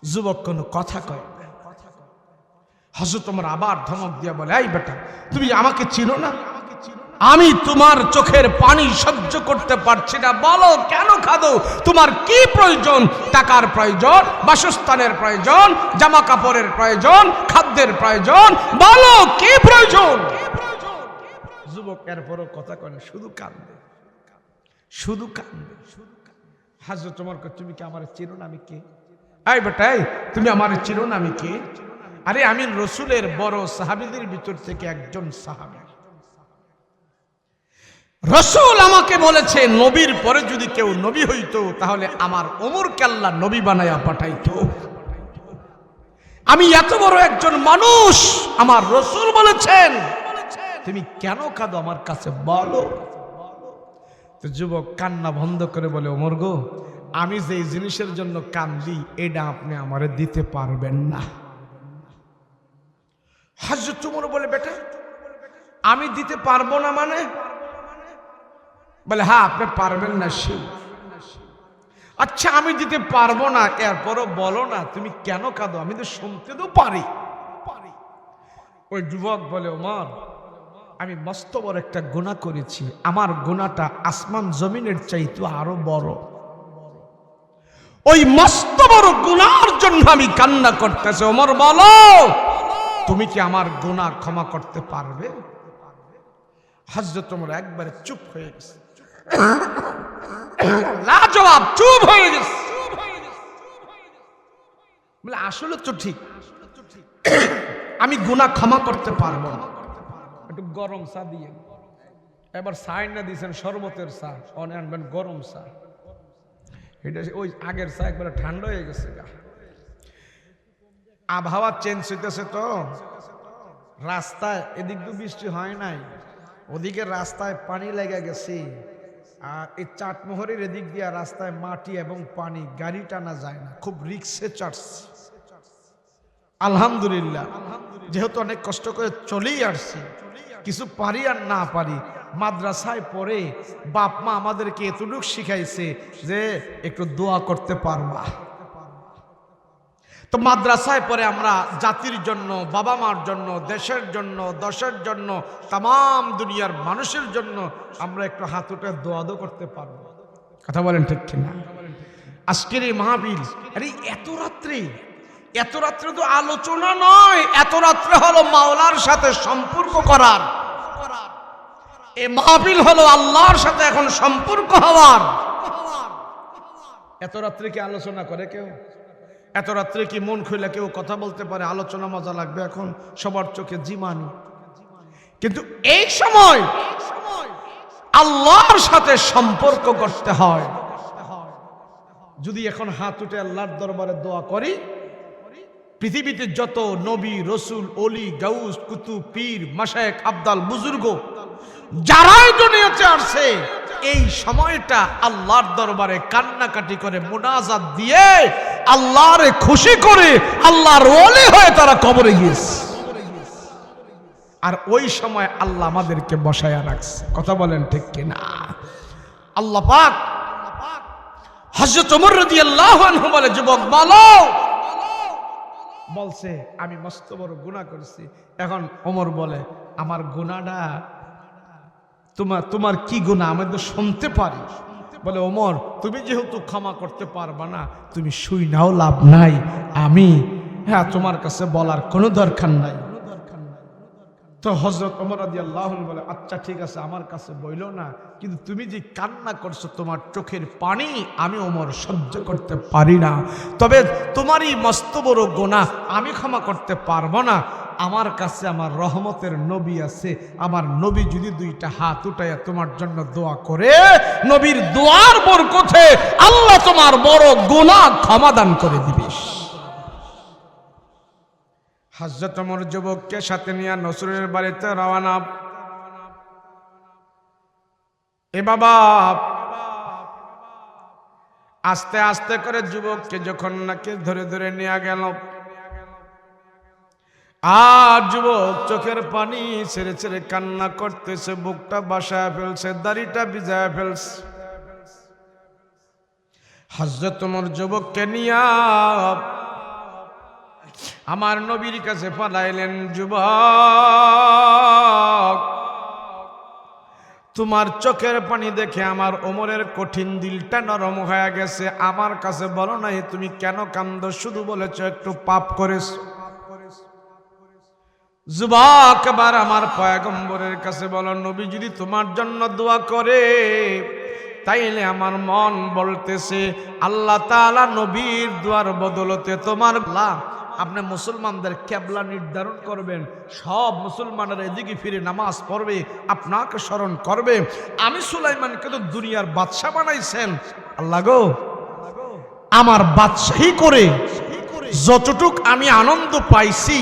যুবক কোনো কথা কয় না। হযরত ওমর আবার ধমক দিয়া বলে, এই বেটা, তুমি আমাকে চিনো না? আমি তোমার চোখের পানি সহ্য করতে পারছি না, বলো কেন কাঁদো, তোমার কি প্রয়োজন? টাকার প্রয়োজন, বাসস্থানের প্রয়োজন, জামা কাপড়ের প্রয়োজন, খাদ্যের প্রয়োজন, বলো কি প্রয়োজন? যুবক এরপরও কথা কয় না, শুধু কান্দে, শুধু কান্দে। হযরত ওমর কয়, তুমি কি আমার চিনো না? আমি কে? এই বেটা, তুমি আমার চিনো না? আমি কে? আরে আমি রসুলের বড় সাহাবীদের ভিতর থেকে একজন সাহাবী। রসুল আমাকে বলেছে, নবীর পরে যদি কেউ নবী হইতো তাহলে আমার ওমরকে আল্লাহ নবী বানায়া পাঠাইতো। আমি এত বড় একজন মানুষ, আমার রসুল বলেছেন, তুমি কেন কাঁদো আমার কাছে বলো। তো যুবক কান্না বন্ধ করে বলে, ওমর গো, আমি যে জিনিসের জন্য কান্দি এটা আপনি আমারে দিতে পারবেন না। হযরত ওমর বলে, বেটা আমি দিতে পারবো না মানে? বলে, হ্যাঁ আপনি পারবেন না। আচ্ছা আমি দিতে পারবো না, এরপরও বলো না তুমি কেন কাঁদো, আমি তো শুনতে তো পারি। ওই যুবক বলে, ওমর আমি মস্ত বড় একটা গুনাহ করেছি, আমার গুনাহটা আসমান জমিনের চাইতে আরো বড়। ওই মস্ত বড় গুনাহর জন্য আমি কান্না করতেছি। ওমর বলো, তুমি কি আমার গুনাহ ক্ষমা করতে পারবে? হযরত ওমর একবারে চুপ হয়ে গেছে, লাজবাব চুপ হয়ে গেছে। বলে, আসলে তো ঠিক, আমি গুনাহ ক্ষমা করতে পারবো না। একটু গরম চা দিয়ে, এবার চাই না দিয়েছেন শরবতের চা, অনে আনবেন গরম চা। এটা ওই আগের চা একবারে ঠান্ডা হয়ে গেছে, আবহাওয়া চেঞ্জ হইতেছে তো। রাস্তায় এদিক তো বৃষ্টি হয় নাই, ওদিকে রাস্তায় পানি লেগে গেছে, আর এই চাটমোহরের এদিক দিয়ে রাস্তায় মাটি এবং পানি, গাড়ি টানা যায় না, খুব রিক্সে চাটছে। আলহামদুলিল্লাহ, যেহেতু অনেক কষ্ট করে চলেই আসছি, কিছু পারি আর না পারি, মাদ্রাসায় পড়ে বাপ মা আমাদেরকে এতটুকু শিখাইছে যে একটু দোয়া করতে পারবা। তো মাদ্রাসায় পড়ে আমরা জাতির জন্য, বাবা মার জন্য, দেশের জন্য, দশের জন্য, তাম দুনিয়ার মানুষের জন্য আমরা একটু হাত উঠে দোয়া দো করতে পারবো। কথা বলেন ঠিক কিনা? আজকের এই মাহফিল, আরে এত রাত্রে তো আলোচনা নয়, এত রাত্রে হলো মাওলার সাথে সম্পর্ক করার। এই মাহফিল হলো আল্লাহর সাথে এখন সম্পর্ক হওয়ার। এত রাত্রে কি আলোচনা করে কেউ? এত রাত্রে কি মন খুলে কেউ কথা বলতে পারে? আলোচনা মজা লাগবে, এখন সবার চোখে জিমানি। কিন্তু এই সময় আল্লাহর সাথে সম্পর্ক করতে হয়। যদি এখন হাত উঠে আল্লাহর দরবারে দোয়া করি, পৃথিবীতে যত নবী, রসুল, অলি, গাউস, কুতুব, পীর, মাশায়েখ, আবদাল, বুজুর্গ যারাই দুনিয়াতে আসছে, এই সময়টা আল্লাহর দরবারে কান্নাকাটি করে, মুনাজাত দিয়ে, আল্লাহরে খুশি করে, আল্লাহর ওলি হয়ে তারা কবরে গিয়েছে। আর ওই সময় আল্লাহ আমাদেরকে বসায়া রাখছে। কথা বলেন ঠিক কিনা? আল্লাহ পাক হযরত ওমর রাদিয়াল্লাহু আনহু বলে, যুবক বলো। বলছে আমি মস্ত বড় গুনাহ করেছি। এখন ওমর বলে, আমার গুনাহটা তোমার কি গুনাহ আমি তো শুনতে পারি। বলে, ওমর তুমি যেহেতু ক্ষমা করতে পারবা না, তুমি শুই নাও, লাভ নাই। আমি তোমার কাছে বলার কোনো দরকার নাই। তো হযরত ওমর রাদিয়াল্লাহু আনহু বলে, আচ্ছা ঠিক আছে, আমার কাছে বইলো না, কিন্তু তুমি যে কান্না করছো, তোমার চোখের পানি আমি ওমর সহ্য করতে পারি না। তবে তোমারই মস্ত বড় গুনাহ আমি ক্ষমা করতে পারবো না। আমার কাছে আমার রহমতের নবী আছে। আমার নবী যদি দুইটা হাত উঠাইয়া তোমার জন্য দোয়া করে, নবীর দোয়ার বরকতে আল্লাহ তোমার বড় গুনাহ ক্ষমা দান করে দিবে। হযরত ওমর যুবককে সাথে নিয়ে নসরুলের বাড়িতে রওনা। এ বাবা, আস্তে আস্তে করে যুবককে যখন নাকি ধরে ধরে নিয়ে গেল, আর যুবক চোখের পানি ছেড়ে ছেড়ে কান্না করতেছে, বুকটা বাসায় ফেলছে, দাড়িটা ভিজায় ফেলছে। হযরত ওমর যুবককে নিয়া আমার নবীর কাছে পাঠাইলেন, যুবক তোমার চোখের পানি দেখে আমার ওমরের কঠিন দিলটা নরম হয়ে গেছে। আমার কাছে বলো নাই তুমি কেন কান্দো, শুধু বলেছ একটু পাপ করেছো। যুবক এবার আমার পয়গম্বরের কাছে বলো, নবী যদি তোমার জন্য দোয়া করে, তাইলে আমার মন বলতেছে আল্লাহ তাআলা নবীর দোয়ার বদলতে তোমার আপনি মুসলমানদের কিবলা নির্ধারণ করবেন। সব মুসলমানেরা এদিকে ফিরে নামাজ পড়বে, আপনাকে স্মরণ করবে। আমি সুলাইমানকে তো দুনিয়ার বাদশা বানাইছেন আল্লাহ গো, আমার বাদশাহী করে যতটুক আমি আনন্দ পাইছি,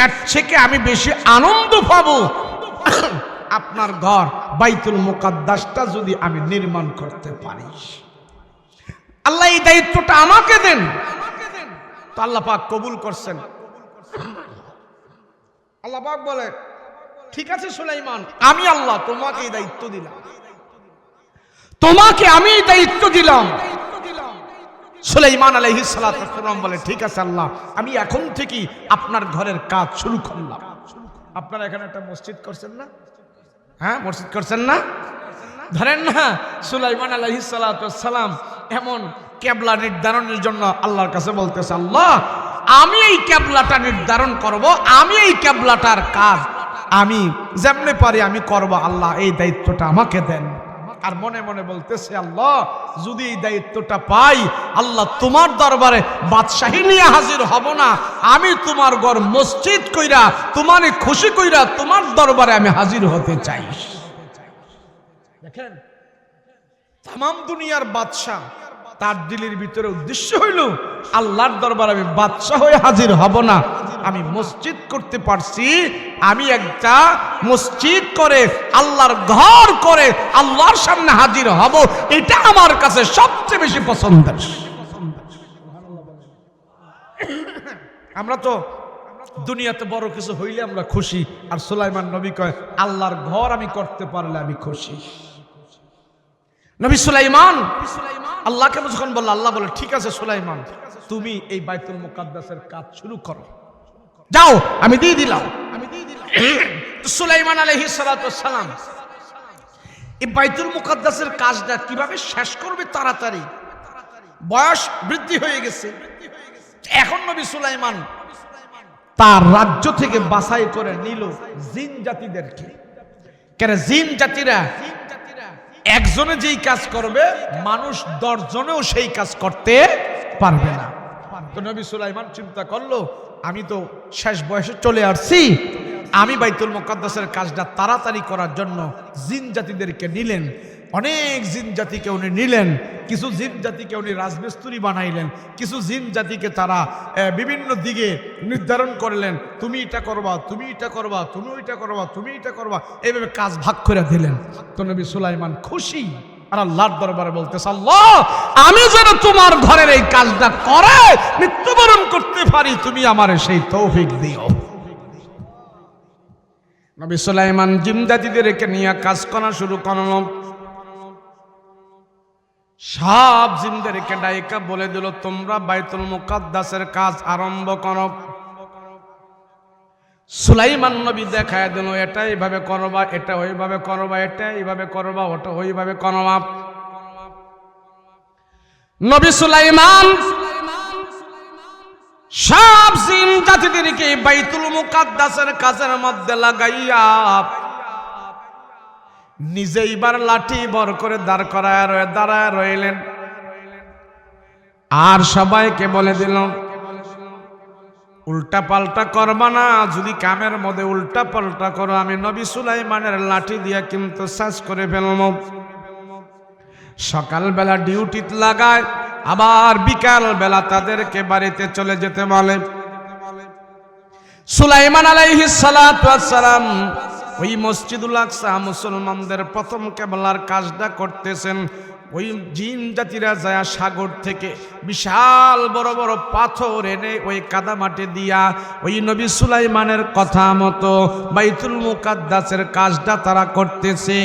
এর থেকে আমি বেশি আনন্দ পাবো আপনার ঘর বাইতুল মুকাদ্দাসটা যদি আমি নির্মাণ করতে পারি। আল্লাহ এই দায়িত্বটা আমাকে দেন। তো আল্লাহ পাক কবুল করছেন। আল্লাহ পাক বলে, ঠিক আছে সুলাইমান, আমি আল্লাহ তোমাকে এই দায়িত্ব দিলাম, তোমাকে আমি এই দায়িত্ব দিলাম। সুলাইমান আলাইহিস সালাতু ওয়াস সালাম বলে, ঠিক আছে আল্লাহ, আমি এখন থেকে আপনার ঘরের কাজ শুরু করলাম। আপনারা এখানে একটা মসজিদ করছেন না? হ্যাঁ, মসজিদ করছেন না? ধরেন না সুলাইমান আলাইহিস সালাতু ওয়াস সালাম এমন কিবলা নির্ধারণের জন্য আল্লাহর কাছে বলতেছে, আল্লাহ আমি এই কিবলাটা নির্ধারণ করব, আমি এই কিবলাটার কাজ আমি যেমনে পারি আমি করব, আল্লাহ এই দায়িত্বটা আমাকে দেন। আর মনে মনে বলতেছে, আল্লাহ যদি এই দায়িত্বটা পাই, আল্লাহ তোমার দরবারে বাদশাহী নিয়ে হাজির হব না, আমি তোমার ঘর মসজিদ কইরা তোমারে খুশি কইরা তোমার দরবারে আমি হাজির হতে চাই। দেখেন, তাম দুনিয়ার বাদশাহ তার দিলের ভিতরে উদ্দেশ্য হইল আল্লাহর দরবারে আমি বাদশাহ হয়ে হাজির হব না, আমি মসজিদ করতে পারছি, আমি একটা মসজিদ করে আল্লাহর ঘর করে আল্লাহর সামনে হাজির হব, এটা আমার কাছে সবচেয়ে বেশি পছন্দের। আমরা তো দুনিয়াতে বড় কিছু হইলে আমরা খুশি, আর সুলাইমান নবী কয় আল্লাহর ঘর আমি করতে পারলে আমি খুশি। নবী সুলাইমান আল্লাহকে যখন বলল, আল্লাহ বলে, ঠিক আছে সুলাইমান, তুমি এই বাইতুল মুকাদ্দাসের কাজ শুরু করো, যাও আমি দিয়ে দিলাম। সুলাইমান আলাইহিস সালাতু ওয়াস সালাম এই বাইতুল মুকাদ্দাসের কাজটা কিভাবে শেষ করবে তাড়াতাড়ি, বয়স বৃদ্ধি হয়ে গেছে। এখন নবী সুলাইমান তার রাজ্য থেকে বাছাই করে নিল জিন জাতিদেরকে। কেন জিন জাতিরা একজনে যেই কাজ করবে, মানুষ 10 জনেও সেই কাজ করতে পারবে না। তো নবী সুলাইমান চিন্তা করলো, আমি তো শেষ বয়সে চলে আসছি, আমি বাইতুল মুকাদ্দাসের কাজটা তাড়াতাড়ি করার জন্য জিন জাতিদেরকে নিলেন। অনেক জিন জাতিকে উনি নিলেন, কিছু জিন জাতিকে উনি রাজমিস্ত্রি বানাইলেন, কিছু জিন জাতিকে তারা বিভিন্ন দিকে নির্ধারণ করলেন, তুমি এটা করবা, তুমি এটা করবা, তুমি ওইটা করবা, তুমি এটা করবা, এইভাবে কাজ ভাগ করে দিলেন। তো নবী সুলাইমান খুশি, আর আল্লাহর দরবারে বলতেছে, আল্লাহ আমি যেন তোমার ঘরের এই কাজটা করে মৃত্যুবরণ করতে পারি, তুমি আমারে সেই তৌফিক দিও। নবী সুলাইমান জিন জাতিদেরকে নিয়ে কাজ করা শুরু করল। সব জিনদেরকে ডাইকা বলে দিল, তোমরা বাইতুল মুকাদ্দাসের কাজ আরম্ভ করো। সুলাইমান নবী দেখায় দিল, এটা এইভাবে করবা, এটা ওইভাবে করবা, এটা এইভাবে করবা, ওটা ওইভাবে করবা। নবী সুলাইমান সব জিন জাতিদেরকে বাইতুল মুকাদ্দাসের কাজের মধ্যে লাগাইয়া নিজে এবার লাঠি বর করে দাঁড়ায় রইলেন। আর সবাইকে বলে দিল, উল্টা পাল্টা করবা না, যদি কামের মধ্যে উল্টা পাল্টা করো আমি নবী সুলাইমানের লাঠি দিয়া কিন্তু শেষ করে ফেলব। সকালবেলা ডিউটিতে লাগায়, আবার বিকাল বেলা তাদেরকে বাড়িতে চলে যেতে বলে। সুলাইমান আলাইহিস সালাতু ওয়াস সালাম ওই মসজিদুল আকসা মুসলমানদের প্রথম কেবলার কাজটা করতেছেন। ওই জিন জাতিরা যায় সাগর থেকে বিশাল বড় বড় পাথর এনে ওই কাদামাটি দিয়া ওই নবী সুলাইমানের কথা মতো বাইতুল মুকাদ্দাসের কাজটা তারা করতেছে।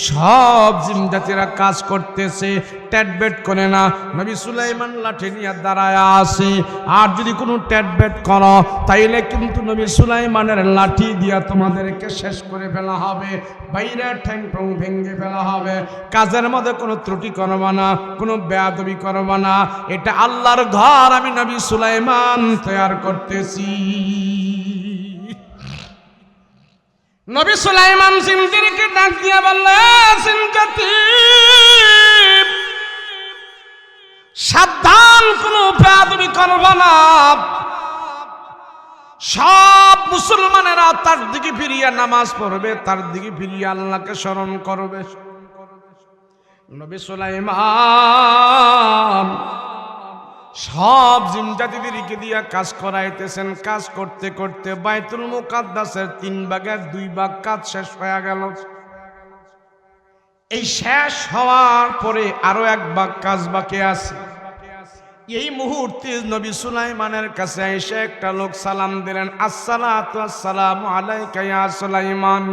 সব জিন জাতিরা কাজ করতেছে, ট্যাটবেট করে না। নবী সুলাইমান লাঠি নিয়ে দাঁড়ায় আছে, আর যদি কোনো ট্যাটবেট করো তাইলে কিন্তু নবী সুলাইমানের লাঠি দিয়া তোমাদেরকে শেষ করে ফেলা হবে, বাইরে ঠ্যাং ঠ্যাং ভেঙে ফেলা হবে। কাজের মধ্যে কোনো ত্রুটি করবা না, কোনো বেয়াদবি করবা না। এটা আল্লাহর ঘর, আমি নবী সুলাইমান তৈরি করতেছি। নবী সুলাইমান জিনদেরকে ডাক দিয়া বললেন, জিন জাতি সাবধান, কোনো বেয়াদবি করবা না। সব মুসলমানেরা তার দিকে ফিরিয়া নামাজ পড়বে, তার দিকে ফিরিয়া আল্লাহকে স্মরণ করবে। নবী সুলাইমান সব জিন জাতিদেরকে দিয়া কাজ করাইতেছেন। কাজ করতে করতে বাইতুল মুকাদ্দাসের 3 ভাগের 2 ভাগ কাজ শেষ হয়ে গেল। এই শেষ হওয়ার পরে আরো 1 ভাগ কাজ বাকি আছে। এই মুহূর্তে নবী সুলাইমানের কাছে এসে একটা লোক সালাম দিলেন, আসসালাতু আসসালামু আলাইকা ইয়া সুলাইমান।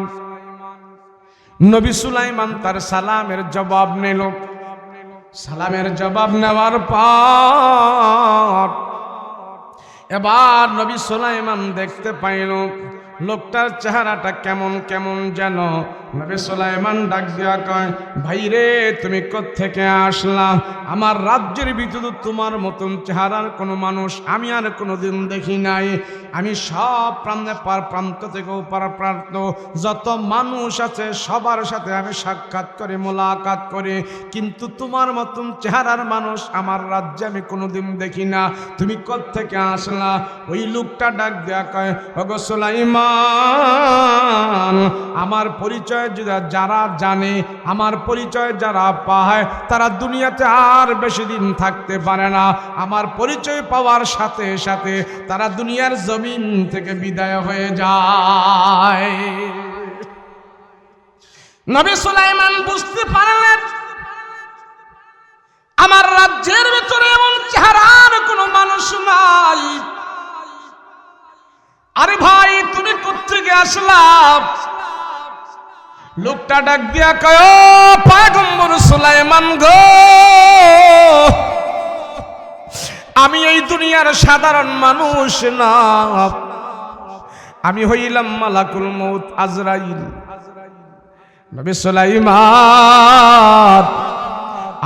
নবী সুলাইমান তার সালামের জবাব নিল। সালামের জবাব নেওয়ার পর এবার নবী সুলাইমান দেখতে পাইল লোকটার চেহারাটা কেমন কেমন যেন। নবী সুলাইমান ডাক দিয়া কয়, ভাই রে, তুমি কোত্থেকে আসলা? আমার রাজ্যের ভিতরে তোমার মতন চেহারার কোনো মানুষ আমি আর কোনোদিন দেখি নাই। আমি সব প্রান্ত থেকে প্রান্ত যত মানুষ আছে সবার সাথে আমি সাক্ষাৎ করে মোলাকাত করি, কিন্তু তোমার মতন চেহারার মানুষ আমার রাজ্যে আমি কোনোদিন দেখি না। তুমি কোত্থেকে আসলা? ওই লোকটা ডাক দিয়া কয়, ওগো সুলাইমান, আমার পরিচয় যারা জানে, আমার পরিচয় যারা পায়, তারা দুনিয়াতে আর বেশি দিন থাকতে পারে না। আমার পরিচয় পাওয়ার সাথে সাথে তারা দুনিয়ার জমিন থেকে বিদায় হয়ে যায়। নবী সুলাইমান বুঝতে পারলেন আমার রাজ্যের ভিতরে এমন চেহারার কোনো মানুষ নাই। আরে ভাই, তুমি কোত্থেকে আসলা? লোকটা ডাক দিয়া কয়, ও পয়গম্বর সুলাইমান গো, আমি এই দুনিয়ার সাধারণ মানুষ না, আমি হইলাম মালাকুল মউত আজরাইল। নবী সুলাইমান,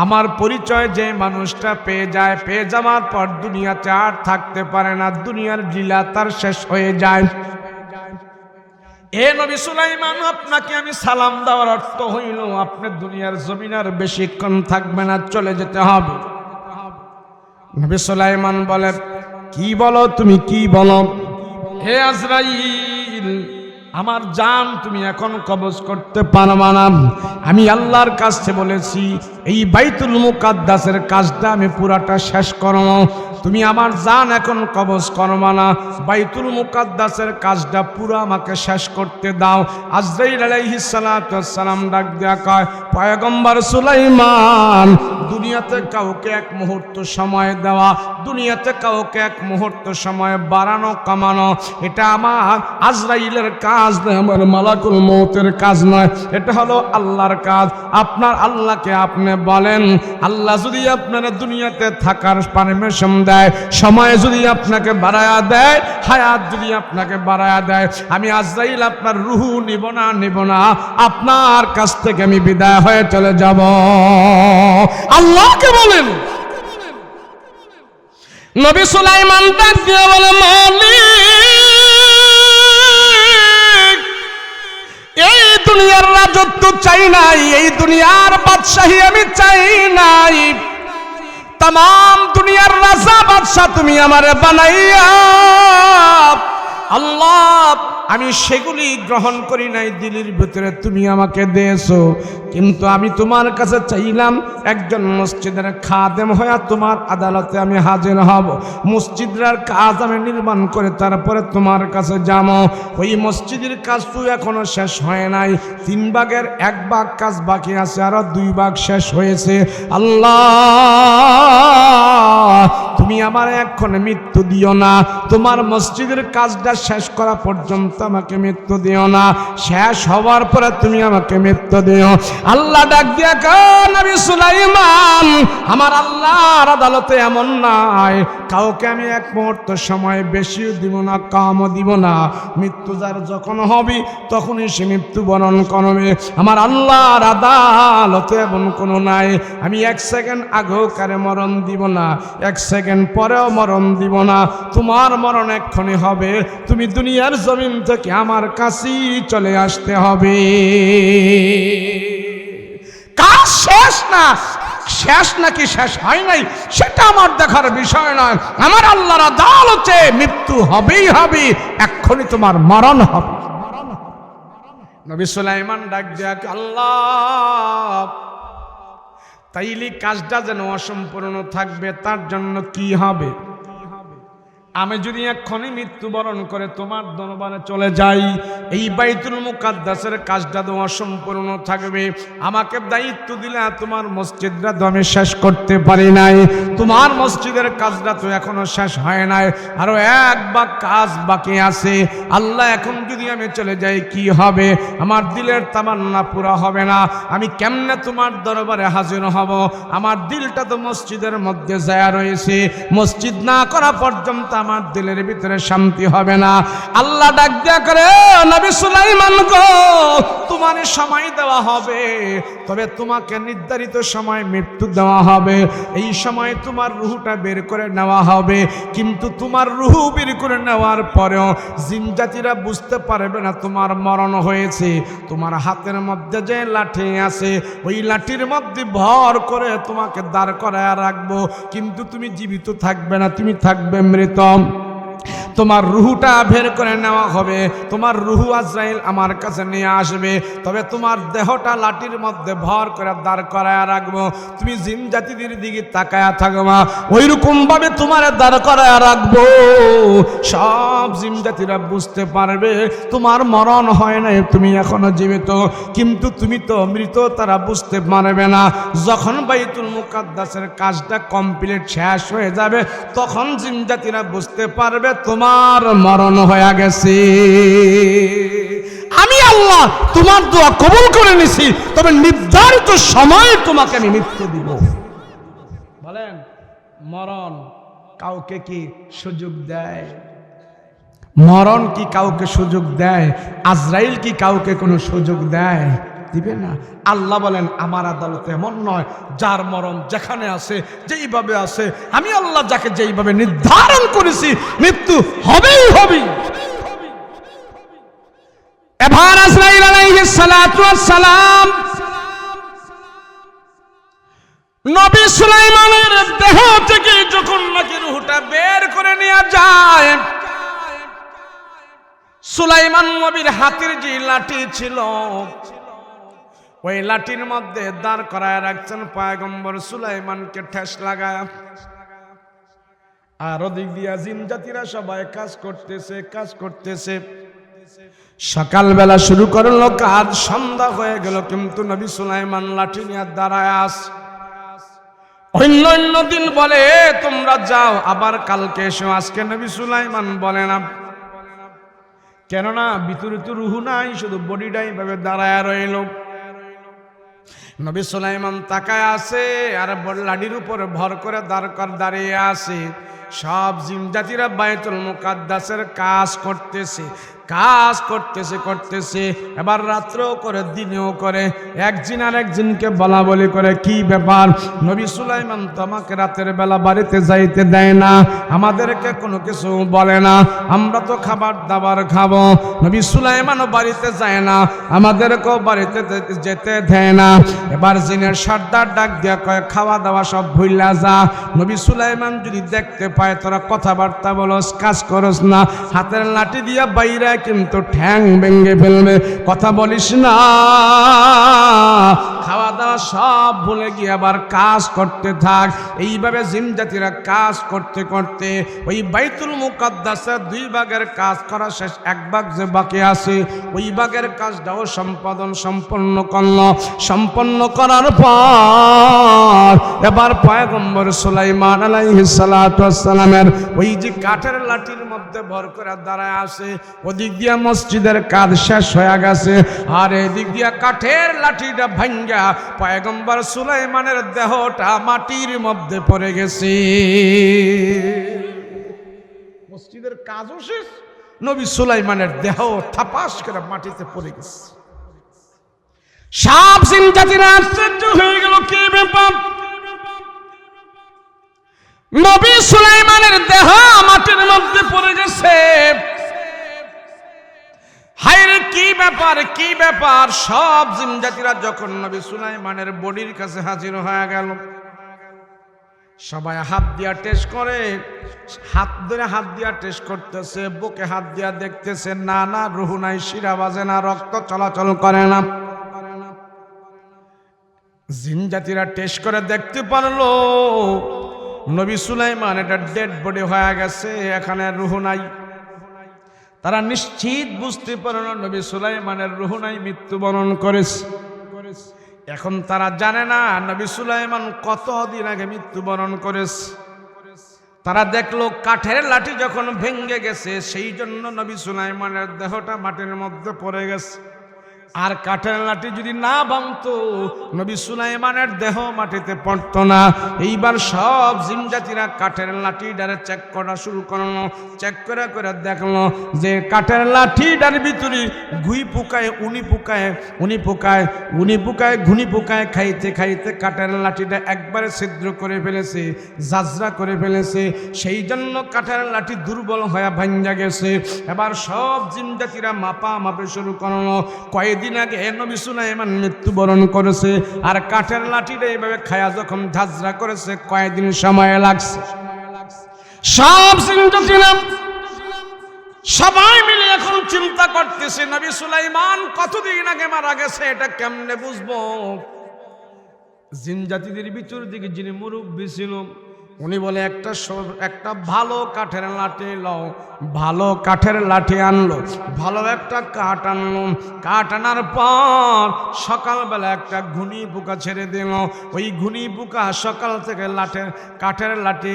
আমার পরিচয় যে মানুষটা পেয়ে যায়, পেয়ে যাওয়ার পর দুনিয়াতে আর থাকতে পারে না, দুনিয়ার লীলা তার শেষ হয়ে যায়। এ নবী সুলাইমান, আপনাকে আমি সালাম দেওয়ার অর্থ হইল আপনি দুনিয়ার জমিন আর বেশিক্ষণ থাকবে না, চলে যেতে হবে। নবী সুলাইমান বলে, কি বলো তুমি, কি বলো? হে আজরাইল, আমার জান তুমি এখন কবজ করতে পারবা না। আমি আল্লাহর কাছে বলেছি এই বাইতুল মুকাদ্দাসের কাজটা আমি পুরাটা শেষ করব, তুমি আমার জান এখন কবজ করবা না, বাইতুল মুকাদ্দাসের কাজটা পুরো আমাকে শেষ করতে দাও। আজরাইল আলাইহিস সালাতু ওয়াস সালাম ডাক দেয়া কয়, পয়গম্বর সুলাইমান, দুনিয়াতে কাউকে 1 মুহূর্ত সময় দেওয়া, দুনিয়াতে কাউকে 1 মুহূর্ত সময় বাড়ানো কমানো, এটা আমার আজরাইলের কাজ নয়, আমার মালাকুল মউতের কাজ নয়, এটা হলো আল্লাহর আল্লাহর কাজ। আপনার আল্লাহকে আপনি বলেন, আল্লাহ যদি আপনার দুনিয়াতে থাকার পারমিশন দেয়, সময় যদি আপনাকে বাড়ায়া দেয়, হায়াত যদি আপনাকে বাড়ায়া দেয়, আমি আজরাইল আপনার রূহ নিব না, আপনার কাছ থেকে আমি বিদায় হয়ে চলে যাব। আল্লাহকে বলেন। নবী সুলাইমান ডাক দিয়ে বলে, মালিক, এই দুনিয়ার রাজত্ব চাই নাই, এই দুনিয়ার বাদশাহী আমি চাই নাই, तमाम दुनियार राजा बादशाह তুমি আমারে বানাইয়া আল্লাহ আমি সেগুলি গ্রহণ করি নাই, দিলের ভিতরে তুমি আমাকে দিয়েছো, কিন্তু আমি তোমার কাছে চাইলাম একজন মসজিদের খাদেম হয়ে তোমার আদালতে আমি হাজির হব, মসজিদের কাজ আমি নির্মাণ করে তারপরে তোমার কাছে যাব। ওই মসজিদের কাজ তো এখনো শেষ হয় নাই, 3 ভাগের 1 ভাগ কাজ বাকি আছে, আরো 2 ভাগ শেষ হয়েছে। আল্লাহ তুমি আমার এখন মৃত্যু দিও না, তোমার মসজিদের কাজটা শেষ করা পর্যন্ত আমাকে মৃত্যু দিও না, শেষ হওয়ার পরে তুমি আমাকে মৃত্যু দিও। আল্লাহ ডাক দিয়া কয়, নবী সুলাইমান, আমার আল্লাহর আদালতে এমন নাই কাউকে আমি 1 মুহূর্ত সময় বেশিও দিব না, কমও দিব না, মৃত্যু যার যখন হবে তখনই সে মৃত্যুবরণ করবে। আমার আল্লাহর আদালতে এমন কোনো নাই আমি 1 সেকেন্ড আগেও কারে মরণ দিব না, 1 সেকেন্ড পরেও মরণ দিব না, তোমার মরণ এক্ষুনি হবে, তুমি দুনিয়ার জমিন থেকে আমার কাছেই চলে আসতে হবে। কাজ শেষ না, শেষ নাকি শেষ হয় নাই সেটা আমার দেখার বিষয় নয়, আমার আল্লাহর আদালতে মৃত্যু হবেই হবে, এক্ষুনি তোমার মরণ হবে। নবী সুলাইমান ডাক দেয়া, আল্লাহ তাইলে কাজটা যেন অসম্পূর্ণ থাকবে তার জন্য কি হবে? আমি যদি এক্ষুনি মৃত্যুবরণ করে তোমার দরবারে চলে যাই, এই বাইতুল মুকাদ্দাসের কাজটা তো অসম্পূর্ণ থাকবে, আমাকে দায়িত্ব দিলে তোমার মসজিদটা তো আমি শেষ করতে পারি নাই, তোমার মসজিদের কাজটা তো এখনো শেষ হয় নাই, আরো 1 ভাগ কাজ বাকি আছে। আল্লাহ এখন যদি আমি চলে যাই কি হবে? আমার দিলের তামান্না পুরা হবে না, আমি কেমনে তোমার দরবারে হাজির হব? আমার দিলটা তো মসজিদের মধ্যে যায় রয়েছে, মসজিদ না করা পর্যন্ত আমার দিলের ভিতরে শান্তি হবে না। আল্লাহ ডাক দিয়া করে, নবী সুলাইমান গো, তোমার সময় দেওয়া হবে, তবে তোমাকে নির্ধারিত সময় মৃত্যু দেওয়া হবে, এই সময় তোমার রূহটা বের করে নেওয়া হবে, কিন্তু তোমার রূহ বের করে নেওয়ার পরেও জিন জাতিরা বুঝতে পারবে না তোমার মরণ হয়েছে। তোমার হাতের মধ্যে যে লাঠি আছে ওই লাঠির মধ্যে ভর করে তোমাকে দাঁড় করায় রাখবো, কিন্তু তুমি জীবিত থাকবে না, তুমি থাকবে মৃত। তোমার রুহুটা বের করে নেওয়া হবে, তোমার রুহু আজরাইল আমার কাছে নিয়ে আসবে, তবে তোমার দেহটা লাঠির মধ্যে ভর করে দাঁড় করায় রাখবো, তুমি জিন জাতিদের দিকে তাকায়া থাকবা, ওইরকম ভাবে তোমার দাঁড় করায় রাখবো, সব জিন জাতিরা বুঝতে পারবে তোমার মরণ হয় নাই, তুমি এখনো জীবিত, কিন্তু তুমি তো মৃত, তারা বুঝতে পারবে না। যখন বাইতুল মুকাদ্দাসের কাজটা কমপ্লিট শেষ হয়ে যাবে তখন জিন জাতিরা বুঝতে পারবে তোমার মরণ হয়ে গেছে। আমি আল্লাহ তোমার দোয়া কবুল করে নিছি, তবে নির্ধারিত সময়ে তোমাকে আমি মৃত্যু দিব। বলেন, মরণ কাউকে কি সুযোগ দেয়? মরণ কি কাউকে সুযোগ দেয়? আজরাইল কি কাউকে কোনো সুযোগ দেয়? দিবে না। আল্লাহ বলেন, আমার আদালতে এমন নয়, যার মরণ যেখানে আছে যেইভাবে আছে, আমি আল্লাহ যাকে যেইভাবে নির্ধারণ করেছি মৃত্যু হবেই হবে। এবার আজরাইল আলাইহিস সালাতু ওয়াস সালাম নবী সুলাইমানের দেহ থেকে যখন নাকি রূহটা বের করে নিয়ে যায়, সুলাইমান নবীর হাতের যে লাঠি ছিল ওই লাঠির মধ্যে দাঁড় করায় রাখছেন পয়গম্বর সুলাইমানকে ঠেস লাগায়, আর ওদিক দিয়া জিন জাতিরা সবাই কাজ করতেছে। সকালবেলা শুরু করলো কাজ, সন্ধ্যা হয়ে গেল, কিন্তু নবী সুলাইমান লাঠি নিয়ে দাঁড়ায় আছে। অন্য দিন বলে তোমরা যাও, আবার কালকে এসো, আজকে নবী সুলাইমান বলে না, কেননা ভিতরে তো রুহু নাই, শুধু বডিটাই ভাবে দাঁড়ায় রইল। নবী সুলাইমান তাকায় আছে আর লাঠির উপরে ভর করে দাঁড়িয়ে আছে। সব জিন জাতিরা বাইতুল মুকাদ্দাসের কাজ করতেছে এবার রাত্রেও করে দিনেও করে, এক জিন আর এক জিনকে বলা বলি করে, কি ব্যাপার নবী সুলাইমান তো আমাকে রাতের বেলা বাড়িতে যাইতে দেয় না, আমাদেরকে কোনো কিছু বলে না, আমরা তো খাবার দাবার খাবো, নবী সুলাইমানও বাড়িতে যায় না, আমাদেরকেও বাড়িতে যেতে দেয় না। এবার জিনের সর্দার ডাক দিয়া কয়, খাওয়া দাওয়া সব ভুইলা যা, নবী সুলাইমান যদি দেখতে পায় তোরা কথাবার্তা বলস, কাজ করস না, হাতের লাঠি দিয়া বাইরে কিন্তু ঠ্যাং ভেঙে ফেলবে, কথা বলিস না। খাওয়া দাওয়া সব ভুলে গিয়ে আবার কাজ করতে থাক। এইভাবে জিন জাতিরা কাজ করতে করতে ওই বাইতুল মুকাদ্দাসের 2 ভাগের কাজ করা শেষ, 1 ভাগ যে বাকি আছে ওই ভাগের কাজটাও সম্পন্ন করার পর এবার পয়গম্বর সুলাইমান আলাইহিস সালাতু ওয়াস সালামের ওই যে কাঠের লাঠির মধ্যে ভর করে দাঁড়ায় আছে, ওদিক দিয়া মসজিদের কাজ শেষ হয়ে গেছে, আর এদিক দিয়া কাঠের লাঠিটা ভাঙ্গা পয়গম্বর সুলাইমানের দেহটা মাটির মধ্যে পড়ে গেছে। মসজিদের কাজও শেষ, নবী সুলাইমানের দেহ থাপাস করে মাটিতে পড়ে গেছে। সব জিন জাতিরা আশ্চর্য হয়ে গেল, কি ব্যাপার, নবী সুলাইমানের দেহ মাটির মধ্যে পড়ে গেছে, হায়রে কি ব্যাপার। সব জিন জাতিরা যখন নবী সুলাইমানের বডির কাছে হাজির হয়ে গেল, সবাই হাত দিয়া টেস্ট করে, হাত দিয়া টেস্ট করতেছে, বুকে হাত দিয়া দেখতেছে, না রুহু নাই, শিরা বাজে না, রক্ত চলাচল করে না। জিন জাতিরা টেস্ট করে দেখতে পারলো নবী সুলাইমান এটা ডেড বডি হয়ে গেছে, এখানে রুহু নাই। তারা নিশ্চিত বুঝতে পারলো নবী সুলাইমানের রুহু নাই, মৃত্যুবরণ করেছে। এখন তারা জানে না নবী সুলাইমান কতদিন আগে মৃত্যুবরণ করেছে। তারা দেখলো কাঠের লাঠি যখন ভেঙে গেছে, সেই জন্য নবী সুলাইমানের দেহটা মাটির মধ্যে পড়ে গেছে। আর কাঠের লাঠি যদি না ভাঙতো নবী সুলাইমানের দেহ মাটিতে পড়তো না। এইবার সব জিন জাতিরা কাঠের লাঠিটারে চেক করা শুরু করলো, চেক করে দেখলো যে কাঠের লাঠিটার ভিতরে ঘুই পোকায় উনি পোকায় ঘুনি পোকায় খাইতে কাঠের লাঠিটা একবারে ছিদ্র করে ফেলেছে, জাজরা করে ফেলেছে। সেই জন্য কাঠের লাঠি দুর্বল হয়ে ভাঙ্গা গেছে। এবার সব জিন জাতিরা মাপে শুরু করলো, কয়েকদিন আগে নবী সুলাইমান মৃত্যুবরণ করেছে, আর কাঠের লাঠিটা এইভাবে খায়া যখন ঝাঁঝরা করেছে কয়েকদিন সময় লাগছে। সব সবাই মিলে এখন চিন্তা করতেছে নবী সুলাইমান কতদিন আগে মারা গেছে, এটা কেমনে বুঝবো। জিন জাতিদের ভিতর দিকে যিনি মুরব্বী ছিল উনি বলে একটা ভালো কাঠের লাঠি লও। ভালো কাঠের লাঠি আনলো, ভালো একটা কাঠ আনলো। কাঠ আনার পর সকালবেলা একটা ঘুনি পোকা ছেড়ে দিল। ওই ঘুনি পোকা সকাল থেকে কাঠের লাঠি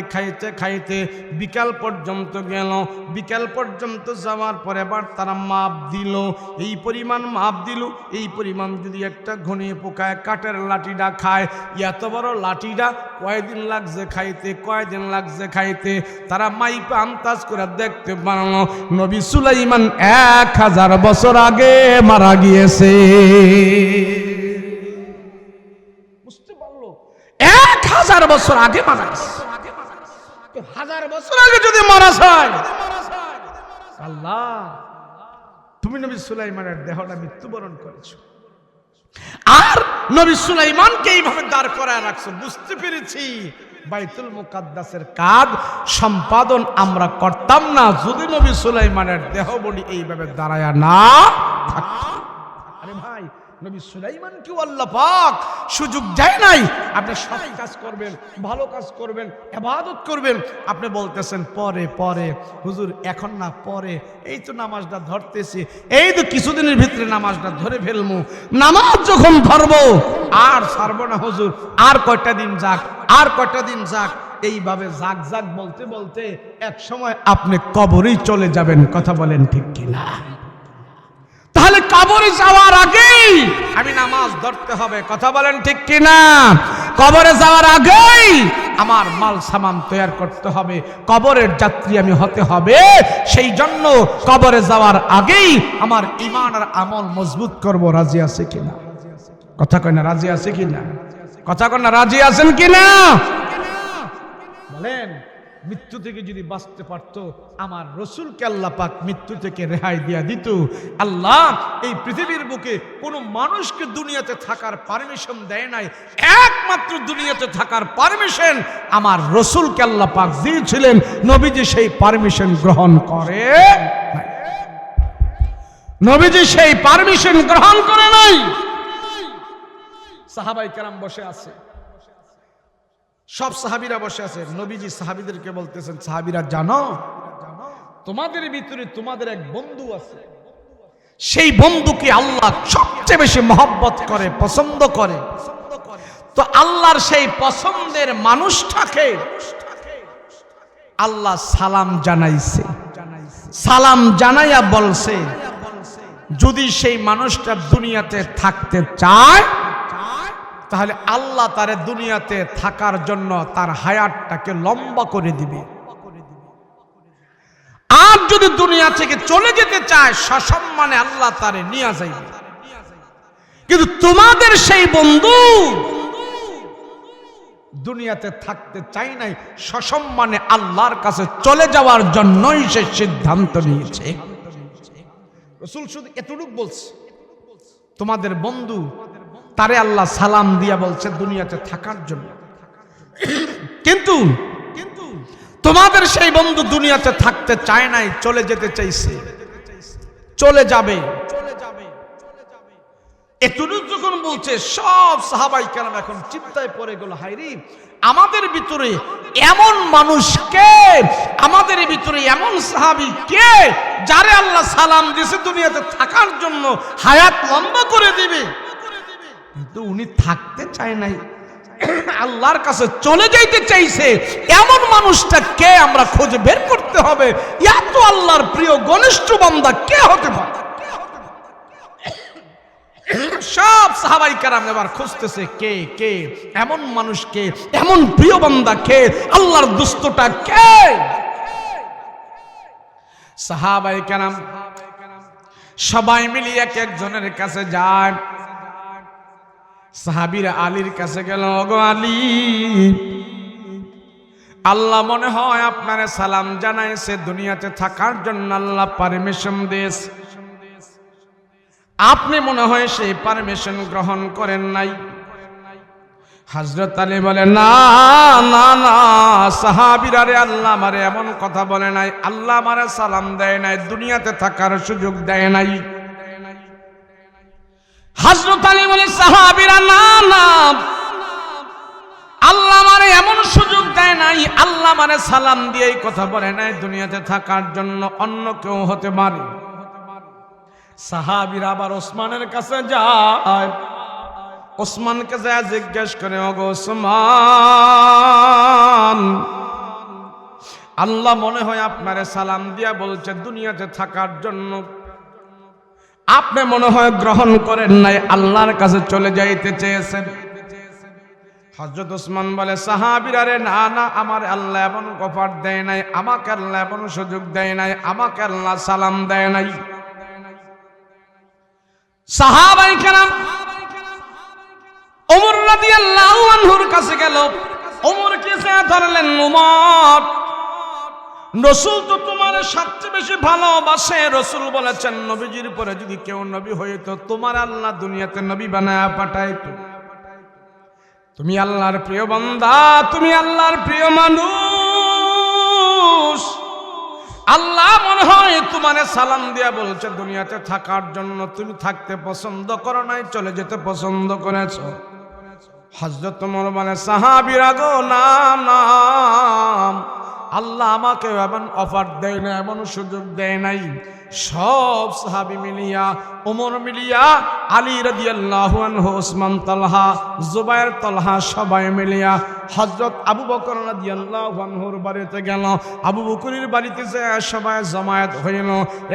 খাইতে বিকাল পর্যন্ত গেল। বিকাল পর্যন্ত যাওয়ার পরে এবার তারা মাপ দিল, এই পরিমাণ যদি একটা ঘুনি পোকায় কাঠের লাঠিটা খায়, এত বড় লাঠিটা কয়দিন লাগছে খাইতে, তারা মাইপা আন্দাজ করে দেখতে পারল নবী সুলাইমান 1000 বছর আগে মারা গিয়েছে। বুঝতে পারলো 1000 বছর আগে মারা গেছে। 1000 বছর আগে যদি মারা যায়, আল্লাহ তুমি নবী সুলাইমানের দেহটা মৃত্যুবরণ করেছো, আর নবী সুলাইমানকে এইভাবে দাঁড় করায় রাখছো। বুঝতে পেরেছি বাইতুল মুকাদ্দাসের কাজ সম্পাদন আমরা করতাম না যদি নবী সুলাইমানের দেহ বডি এইভাবে দাঁড়ায়া না থাকতো। আরে ভাই, নবী সুলাইমানকেও আল্লাহ পাক সুযোগ দেয় নাই আপনি সৎ কাজ করবেন, ভালো কাজ করবেন, ইবাদত করবেন। আপনি বলতেছেন পরে হুজুর, এখন না পরে, এই তো নামাজটা ধরতেছি, এই তো কিছুদিনের ভিতরে নামাজটা ধরে ফেলবো। নামাজ যখন ধরবো আর ছাড়বো না হুজুর, আর কয়টা দিন যাক, এইভাবে যাক বলতে এক সময় আপনি কবরেই চলে যাবেন। কথা বলেন ঠিক কিনা? তাহলে কবরে যাওয়ার আগেই আমি নামাজ ধরতে হবে। কথা বলেন ঠিক কিনা? কবরে যাওয়ার আগেই আমার মাল সামান তৈরি করতে হবে, কবরের যাত্রী আমি হতে হবে। সেই জন্য কবরে যাওয়ার আগেই আমার ঈমান আর আমল মজবুত করব। রাজি আছে কিনা? কথা কয় না, রাজি আছে কিনা? কথা কয় না, রাজি আছেন কিনা? বলেন, মৃত্যু থেকে যদি বাঁচতে পারতো আমার রসুলকে আল্লাহ পাক মৃত্যু থেকে রেহাই দিয়া দিত। আল্লাহ এই পৃথিবীর বুকে কোনো মানুষকে দুনিয়াতে থাকার পারমিশন দেয় নাই, একমাত্র দুনিয়াতে থাকার পারমিশন আমার রসুলকে আল্লাহ পাক দিয়েছিলেন। নবীজি সেই পারমিশন গ্রহণ করে নাই। নবীজি সেই পারমিশন গ্রহণ করে নাই। সাহাবায়ে কেরাম বসে আছে, সব সাহাবীরা বসে আছে। নবীজি সাহাবীদেরকে বলতেছেন, সাহাবীরা জানো তোমাদের ভিতরে তোমাদের এক বন্ধু আছে, সেই বন্ধুকে আল্লাহ সবচেয়ে বেশি মহব্বত করে, পছন্দ করে। তো আল্লাহর সেই পছন্দের মানুষটাকে আল্লাহ সালাম জানাইছে। সালাম জানাইয়া বলছে, যদি সেই মানুষটা দুনিয়াতে থাকতে চায় তাহলে আল্লাহ তার দুনিয়াতে থাকার জন্য তার হায়াতটাকে লম্বা করে দিবে। আর যদি দুনিয়া থেকে চলে যেতে চায় সসম্মানে আল্লাহ তারে নিয়ে যাইবে। কিন্তু তোমাদের সেই বন্ধু দুনিয়াতে থাকতে চাই নাই, সসম্মানে আল্লাহর কাছে চলে যাওয়ার জন্যই সে সিদ্ধান্ত নিয়েছে। রাসূল শুধু এতটুকু বলছে, তোমাদের বন্ধু তারে আল্লাহ সালাম দিয়া বলছে দুনিয়াতে থাকার জন্য। কিন্তু তোমাদের সেই বন্ধু দুনিয়াতে থাকতে চায় নাই, চলে যেতে চাইছে, চলে যাবে। এতটুকু যখন বলছে, সব সাহাবায়ে কেরাম এখন চিন্তায় পড়ে গেল, হায়রে আমাদের ভিতরে এমন মানুষ কে, আমাদের ভিতরে এমন সাহাবী কে যারে আল্লাহ সালাম দিয়েছে দুনিয়াতে থাকার জন্য, হায়াত লম্বা করে দিবে। কিন্তু উনি থাকতে চায় নাই, আল্লাহর কাছে চলে যাইতে চাইছে। এমন মানুষটা কে আমরা খুঁজে বের করতে হবে। এত আল্লাহর প্রিয় ঘনিষ্ঠ বান্দা কে হতে পারে? সব সাহাবায়ে কেরাম এবার খুঁজতেছে, কে কে এমন মানুষ, কে এমন প্রিয় বান্দা, কে আল্লাহর দোস্তটা কে? সাহাবায়ে কেরাম সবাই মিলে এক একজনের কাছে যায়। সাহাবীরা আলীর কাছে গেল, ওগো আলী, আল্লাহ মনে হয় আপনারে সালাম জানাইছে, দুনিয়াতে থাকার জন্য আল্লাহ পারমিশন দিয়েছে, আপনি মনে হয় সেই পারমিশন গ্রহণ করেন নাই। হযরত আলী বলে, না না না সাহাবীরা রে, আল্লাহ আমারে এমন কথা বলে নাই, আল্লাহ আমারে সালাম দেয় নাই, দুনিয়াতে থাকার সুযোগ দেয় নাই। হযরত আলী বলে, সাহাবীরা না না, আল্লাহ আমারে এমন সুযোগ দেয় নাই, আল্লাহ আমারে সালাম দিয়ে এই কথা বলে নাই দুনিয়াতে থাকার জন্য, অন্য কেউ হতে পারে। সাহাবীরা আবার ওসমানের কাছে যায়, ওসমানকে যা জিজ্ঞেস করে, ওগো ওসমান, আল্লাহ মনে হয় আপনারে সালাম দিয়া বলছে দুনিয়াতে থাকার জন্য, আপনি মনে হয় গ্রহণ করেন নাই, আল্লাহর কাছে চলে যাইতে চেয়েছেন। হযরত ওসমান বলে, সাহাবীরা রে, না না, আমার আল্লাহ এমন অফার দেয় নাই, আমাকে আল্লাহ এমন সুযোগ দেয় নাই, আমাকে আল্লাহ সালাম দেয় নাই। সাহাবায়ে কেরাম ওমর রাদিয়াল্লাহু আনহুর কাছে গেল, ওমরকে ধরলেন, ওমর, রাসূল তো তোমার সবচেয়ে বেশি ভালোবাসে, রাসূল বলেছেন নবীজির পরে যদি কেউ নবী হইতো তোমার আল্লাহ দুনিয়াতে নবী বানায়া পাঠাইতো। তুমি আল্লাহর প্রিয় বান্দা, তুমি আল্লাহর প্রিয় মানুষ, আল্লাহ মনে হয় তোমারে সালাম দিয়া বলছে দুনিয়াতে থাকার জন্য, তুমি থাকতে পছন্দ করো নাই, চলে যেতে পছন্দ করেছো। হযরত ওমর বলে, সাহাবীরা গো, না না, আল্লাহ আমাকে এমন অফার দেয় না, এমন সুযোগ দেয় নাই। সব সাহাবী মিলিয়া, ওমর মিলিয়া, আলী রাদিয়াল্লাহু আনহু, ওসমান, তালহা, জুবায়ের, তালহা সবাই মিলিয়া হযরত আবু বকর রাদিয়াল্লাহু আনহুর বাড়িতে গেল। আবু বকরের বাড়িতে যায় সবাই জমায়েত হইল।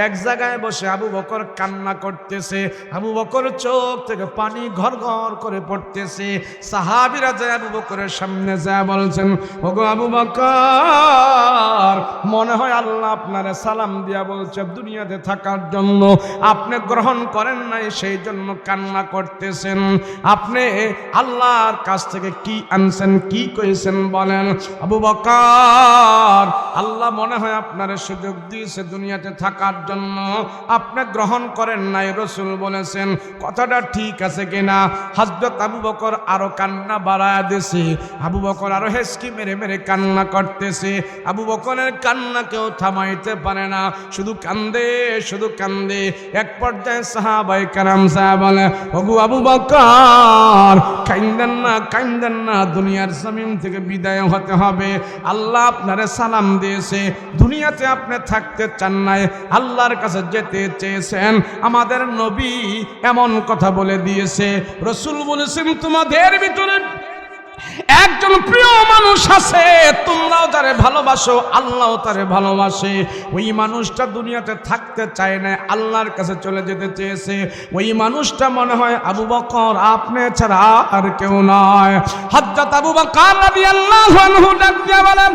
এক জায়গায় বসে আবু বকর কান্না করতেছে। আবু বকর চোখ থেকে পানি ঘর ঘর করে পড়তেছে। সাহাবীরা যায় আবু বকরের সামনে যায় বলছেন, ওগো আবু বকর, মনে হয় আল্লাহ আপনারে সালাম দিয়া বলছে দুনিয়াতে থাকার জন্য, আপনি গ্রহণ করেন নাই সেই জন্য কান্না করতেছেন। আপনি আল্লাহর কাছ থেকে কি আনছেন, কি কইছেন বলেন? আবু বকর, আল্লাহ মনে হয় আপনারে সুযোগ দিয়েছে দুনিয়াতে থাকার জন্য, আপনি গ্রহণ করেন নাই। রাসূল বলেছেন কথাটা ঠিক আছে কিনা? হযরত আবু বকর আরো কান্না বাড়ায় দিয়েছে। আবু বকর আরো হেসকি মেরে মেরে কান্না করতেছে। আবু বকরের কান্না কেউ থামাইতে পারে না, শুধু কান্দে, শুধু কান্দে। এক পর্যায়ে সাহাবায়ে কেরাম বলে, ওগো আবু বকর, কান্দেন না, কান্দেন না, দুনিয়ার জমিন থেকে বিদায় হতে হবে। আল্লাহ আপনারে সালাম দিয়েছে, দুনিয়াতে আপনি থাকতে চান নাই, আল্লাহর কাছে যেতে চেয়েছেন। আমাদের নবী এমন কথা বলে দিয়েছে। রাসূল বলেছেন তোমাদের ভিতরে একজন প্রিয় মানুষ আছে, তোমরাও যারে ভালোবাসো আল্লাহও তারে ভালোবাসে। ওই মানুষটা দুনিয়াতে থাকতে চায় না, আল্লাহর কাছে চলে যেতে চেয়েছে। ওই মানুষটা মনে হয় আবু বকর, আপনি ছাড়া আর কেউ নয়। হযরত আবু বকর রাদিয়াল্লাহু আনহু ডাক দিয়া বলেন,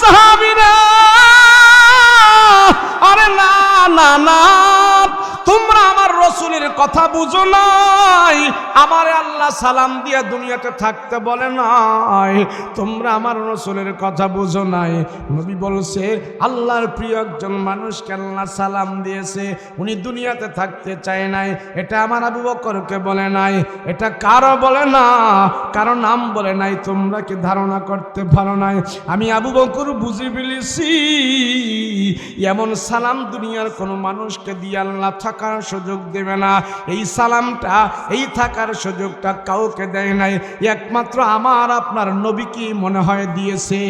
সাহাবীরা, আরে না না না, তোমরা আমার রাসূলের কথা বুঝো নাই। আমারে আল্লাহ সালাম দিয়া দুনিয়াতে থাকতে বলে নাই, তোমরা আমার রাসূলের কথা বুঝো নাই। নবী বলছে আল্লাহর প্রিয় একজন মানুষকে আল্লাহ সালাম দিয়েছে, উনি দুনিয়াতে থাকতে চায় নাই। এটা আমার আবু বকরকে বলে নাই, এটা কারো বলে না, কারো নাম বলে নাই। তোমরা কি ধারণা করতে পারো নাই আমি আবু বকর বুঝে ফেলেছি এমন সালাম দুনিয়ার কোনো মানুষকে দিয়ে আল্লাহ থাকার সুযোগ দেবে না। এই সালামটা, এই থাকার সুযোগটা কাউকে দেয় নাই, একমাত্র আমার আপনার নবীকে মনে হয় দিয়েছে।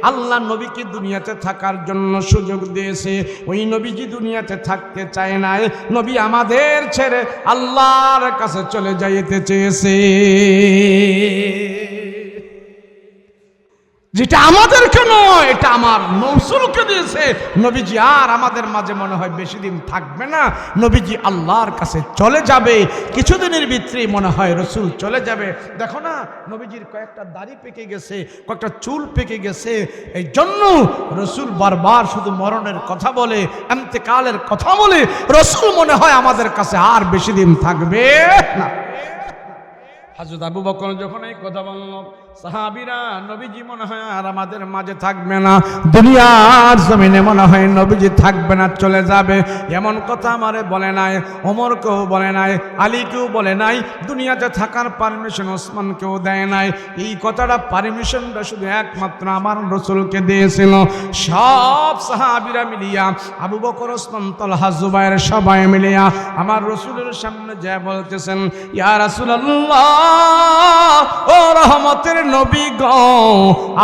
আল্লাহ নবীকে দুনিয়াতে থাকার জন্য সুযোগ দিয়েছে। ওই নবীজি দুনিয়াতে থাকতে চায় নাই, নবী আমাদের ছেড়ে আল্লাহর কাছে চলে যাইতে চেয়েছে। যেটা আমাদেরকে নয়, এটা আমার রাসূলকে দিয়েছে। নবীজি আর আমাদের মাঝে মনে হয় বেশি দিন থাকবে না, নবীজি আল্লাহর কাছে চলে যাবে। কিছুদিনের ভিতরে মনে হয় রাসূল চলে যাবে। দেখো না, নবীজির কয়েকটা দাড়ি পেকে গেছে, কয়েকটা চুল পেকে গেছে। এই জন্য রাসূল বারবার শুধু মরণের কথা বলে, ইন্তেকালের কথা বলে। রাসূল মনে হয় আমাদের কাছে আর বেশি দিন থাকবে না। হযরত আবু বকর যখন এই কথা বলল, সাহাবীরা, নবীজি মনে হয় আর আমাদের মাঝে থাকবে না, দুনিয়ার জমিনে মনে হয় নবীজি থাকবে না, চলে যাবে। এমন কথা আমারে বলে নাই, ওমরকেও বলে নাই, আলীকেও বলে নাই, দুনিয়াতে থাকার পারমিশন ওসমানকেও দেয় নাই। এই কথাটা, পারমিশনটা শুধু একমাত্র আমার রাসূলকে দিয়েছিল। সব সাহাবীরা মিলিয়া, আবু বকর, ওসমান, তালহা, জুবায়ের সবাই মিলিয়া আমার রাসূলের সামনে যা বলতেছেন, ইয়া রাসূলুল্লাহ, ও রহমতের নবী গো,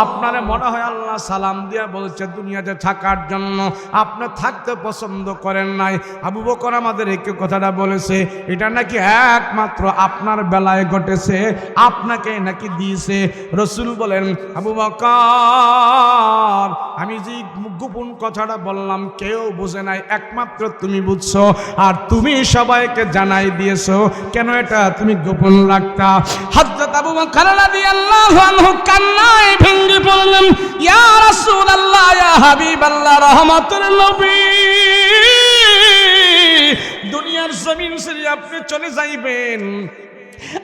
আপনারে মনে হয় আল্লাহ সালাম দিয়া বলছে দুনিয়াতে থাকার জন্য, আপনি থাকতে পছন্দ করেন নাই। আবু বকর আমাদের এই কথাটা বলেছে, এটা নাকি একমাত্র আপনার বেলায় ঘটেছে, আপনাকে নাকি দিয়েছে। রাসূল বলেন, আবু বকর, আমি যে গোপন কথাটা বললাম কেউ বুঝে নাই, একমাত্র তুমি বুঝছো, আর তুমি সবাইকে জানাই দিয়েছো। কেন এটা তুমি গোপন রাখতা? হযরত আবু বকর রাদিয়াল্লাহু আনহু কান্নায় ভেঙে পড়লেন, ইয়া রাসূলুল্লাহ, ইয়া হাবিবাল্লাহ, রহমতের নবী, দুনিয়ার জমিন ছেড়ে আপনি চলে যাইবেন,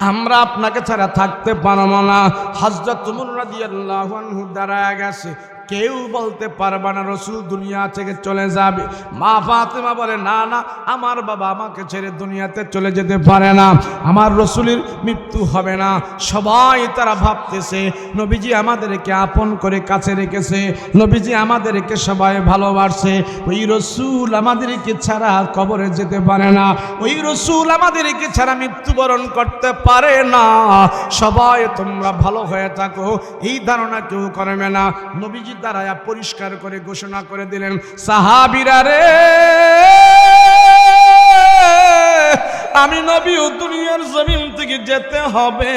আমরা আপনাকে ছাড়া থাকতে পারবো না। হযরত ওমর রাদিয়াল্লাহু আনহু দাঁড়ায় গেছে, কেউ বলতে পারবে না রাসূল দুনিয়া থেকে চলে যাবে। মা ফাতেমা বলে, না না, আমার বাবা আমাকে ছেড়ে দুনিয়াতে চলে যেতে পারে না, আমার রাসূলের মৃত্যু হবে না। সবাই তারা ভাবতেছে নবীজি আমাদেরকে আপন করে কাছে রেখেছে, নবীজি আমাদেরকে সবাই ভালোবাসে, ওই রাসূল আমাদেরকে ছাড়া কবরে যেতে পারে না, ওই রাসূল আমাদেরকে ছাড়া মৃত্যুবরণ করতে পারে না। সবাই তোমরা ভালো হয়ে থাকো, এই ধারণা কেউ করবে না। নবীজি দাঁড়ায়া পরিষ্কার করে ঘোষণা করে দিলেন, সাহাবীরা রে, আমি নবী ও দুনিয়ার জমিন থেকে যেতে হবে,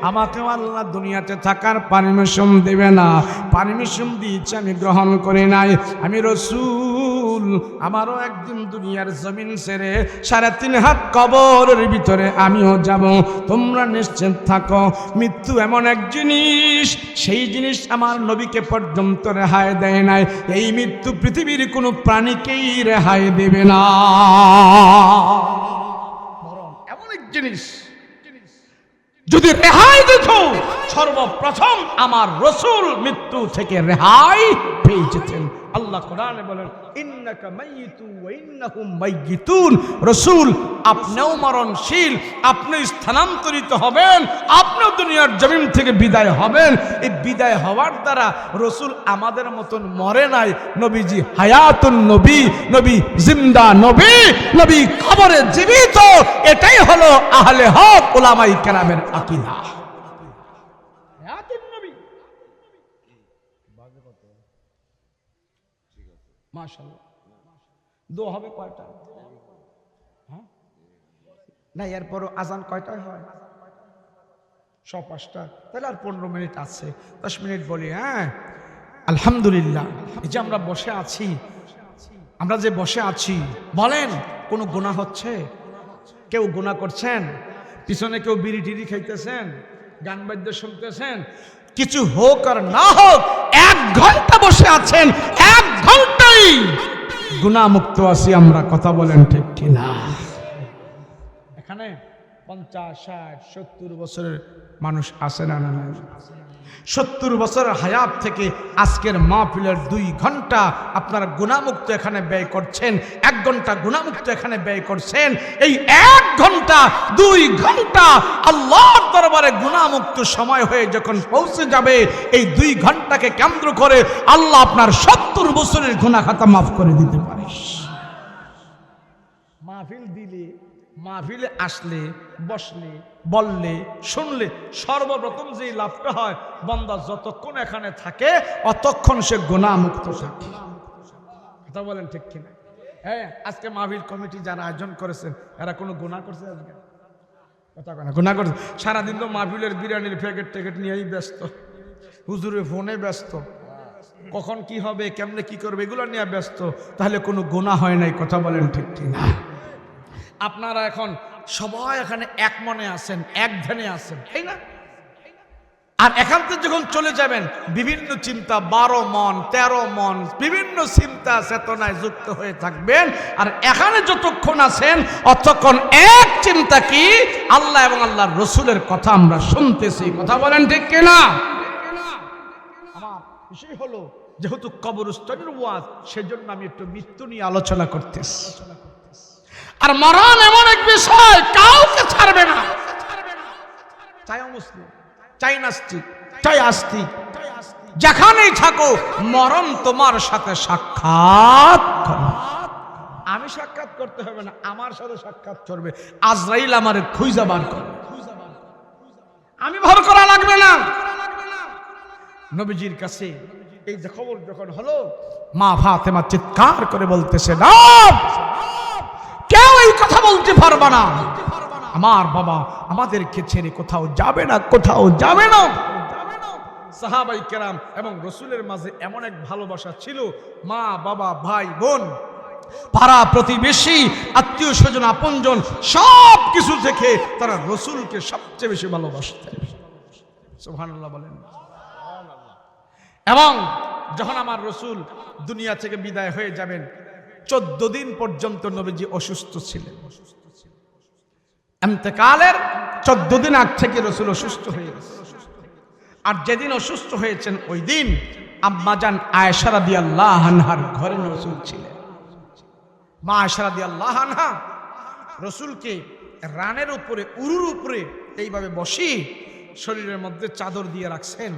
আমাকে আল্লাহ দুনিয়াতে থাকার পারমিশন দেবে না। পারমিশন দিয়েছে, আমি গ্রহণ করি নাই। আমি রাসূল, আমারও একদিন দুনিয়ার জমিন ছেড়ে 3.5 হাত কবরের ভিতরে আমিও যাব। তোমরা নিশ্চিত থাকো, মৃত্যু এমন এক জিনিস, সেই জিনিস আমার নবীকে পর্যন্ত রেহাই দেয় নাই। এই মৃত্যু পৃথিবীর কোনো প্রাণীকেই রেহাই দেবে না। জিনিস যদি রেহাই দিত, সর্বপ্রথম আমার রাসূল মৃত্যু থেকে রেহাই পেয়ে যেতেন। আল্লাহ কোরআনে বলেন, ইন্নাকা মাইয়িতুন ওয়া ইন্নাহুম মাইয়িতুন। রাসূল, আপনিও মরণশীল, আপনি স্থানান্তরিত হবেন, আপনিও দুনিয়ার জমিন থেকে বিদায় হবেন। এই বিদায় হওয়ার দ্বারা রাসূল আমাদের মতন মরে নাই। নবীজি হায়াতুন নবী, নবী জিন্দা নবী, নবী কবরে জীবিত। এটাই হলো আহলে হক উলামায়ে কেরামের আকীদা। হায়াতুন নবী, মাশাআল্লাহ। দোয়া হবে কয়টা? হ্যাঁ না, এরপরও আজান কয়টায় হয়? 5:15। তাহলে আর 15 মিনিট আছে, 10 মিনিট বলি। হ্যাঁ, আলহামদুলিল্লাহ। এই যে আমরা বসে আছি, আমরা যে বসে আছি, বলেন কোনো গুনাহ হচ্ছে? কেউ গুনাহ করছেন? পিছনে কেউ বিড়ি টিড়ি খাইতেছেন, গান বাদ্য শুনতেছেন? কিছু হোক আর না হোক, 1 ঘন্টা বসে আছেন, 1 ঘন্টাই গুনাহ মুক্ত আছি আমরা। কথা বলেন ঠিক কিনা? এখানে 50, 60, 70 বছরের মানুষ আছে না? 70 বছরের হায়াত থেকে আজকের মাহফিলের 2 ঘন্টা আপনারা গুনাহমুক্ত এখানে ব্যয় করছেন, 1 ঘন্টা গুনাহমুক্ত এখানে ব্যয় করছেন। এই 1 ঘন্টা 2 ঘন্টা আল্লাহর দরবারে গুনাহমুক্ত সময় হয়ে যখন পৌঁছে যাবে, এই 2 ঘন্টাকে কেন্দ্র করে আল্লাহ আপনার 70 বছরের গুনাহ খাতা মাফ করে দিতে পারে। মাহফিল দিলে, মাহফিলে আসলে, বসলে, বললে, শুনলে সর্বপ্রথম যে লাভটা হয়, বান্দা যতক্ষণ এখানে থাকে অতক্ষণ সে গুনাহমুক্ত থাকে। কথা বলেন ঠিক কিনা? হ্যাঁ, আজকে মাহফিল কমিটি যারা আয়োজন করেছেন, এরা কোনো গুনাহ করছে? আজকে কথা বলে গুনাহ করছে? সারাদিন তো মাহফিলের বিরিয়ানির প্যাকেট ট্যাকেট নিয়েই ব্যস্ত, হুজুরের ফোনে ব্যস্ত, কখন কি হবে, কেমনে কি করবে, এগুলো নিয়ে ব্যস্ত। তাহলে কোনো গুনাহ হয় নাই। কথা বলেন ঠিক কিনা? আপনারা এখন সবাই এখানে এক মনে আছেন, এক ধ্যানে আছেন, তাই না? আর এখান থেকে যখন চলে যাবেন, বিভিন্ন চিন্তা, 12 মন 13 মন বিভিন্ন চিন্তা চেতনায় যুক্ত হয়ে থাকবেন। আর এখানে যতক্ষণ আছেন অতক্ষণ এক চিন্তা কি? আল্লাহ এবং আল্লাহর রাসূলের কথা আমরা শুনতেছি। কথা বলেন ঠিক কিনা? আমার বিষয় হলো, যেহেতু কবরস্থানের ওয়াজ, সেজন্য আমি একটু মৃত্যু নিয়ে আলোচনা করতেছি। আর মরণ এমন এক বিষয়, কাউকে ছাড়বে না, চাই মুসলিম, চাই নাস্তিক, চাই আস্তিক, যেখানেই থাকো, মরণ তোমার সাথে সাক্ষাৎ করে। আমি সাক্ষাৎ করতে হবে না, আমার সাথে সাক্ষাৎ করবে। আজরাইল আমারে খুঁজে বার করবে, আমি ভর করা লাগবে না। নবীজির কাছে এই যে খবর যখন হলো, মা ফাতেমা চিৎকার করে বলতেছে, না, কেউ এই কথা বলতে পারবে না, আমার বাবা আমাদেরকে ছেড়ে কোথাও যাবে না, কোথাও যাবে না। সাহাবাই কেরাম এবং রাসূলের মাঝে এমন এক ভালোবাসা ছিল, মা বাবা ভাই বোন পাড়া প্রতিবেশী আত্মীয় স্বজন আপনজন সব কিছু থেকে তারা রাসূলকে সবচেয়ে বেশি ভালোবাসতেন। সুবহানাল্লাহ বলেন। এবং যখন আমার রাসূল দুনিয়া থেকে বিদায় হয়ে যাবেন, 14 দিন পর্যন্ত নবীজি অসুস্থ ছিলেন। ইন্তেকালের 14 দিন আগ থেকে রাসূল অসুস্থ হয়ে গেছেন। আর যেদিন অসুস্থ হয়েছেন ওই দিন আম্মাজান আয়েশা রাদিয়াল্লাহু আনহার ঘরে রাসূল ছিলেন। মা আয়েশা রাদিয়াল্লাহু আনহা রাসূলকে রানের উপরে, উরুর উপরে এইভাবে বসি শরীরের মধ্যে চাদর দিয়ে রাখছেন।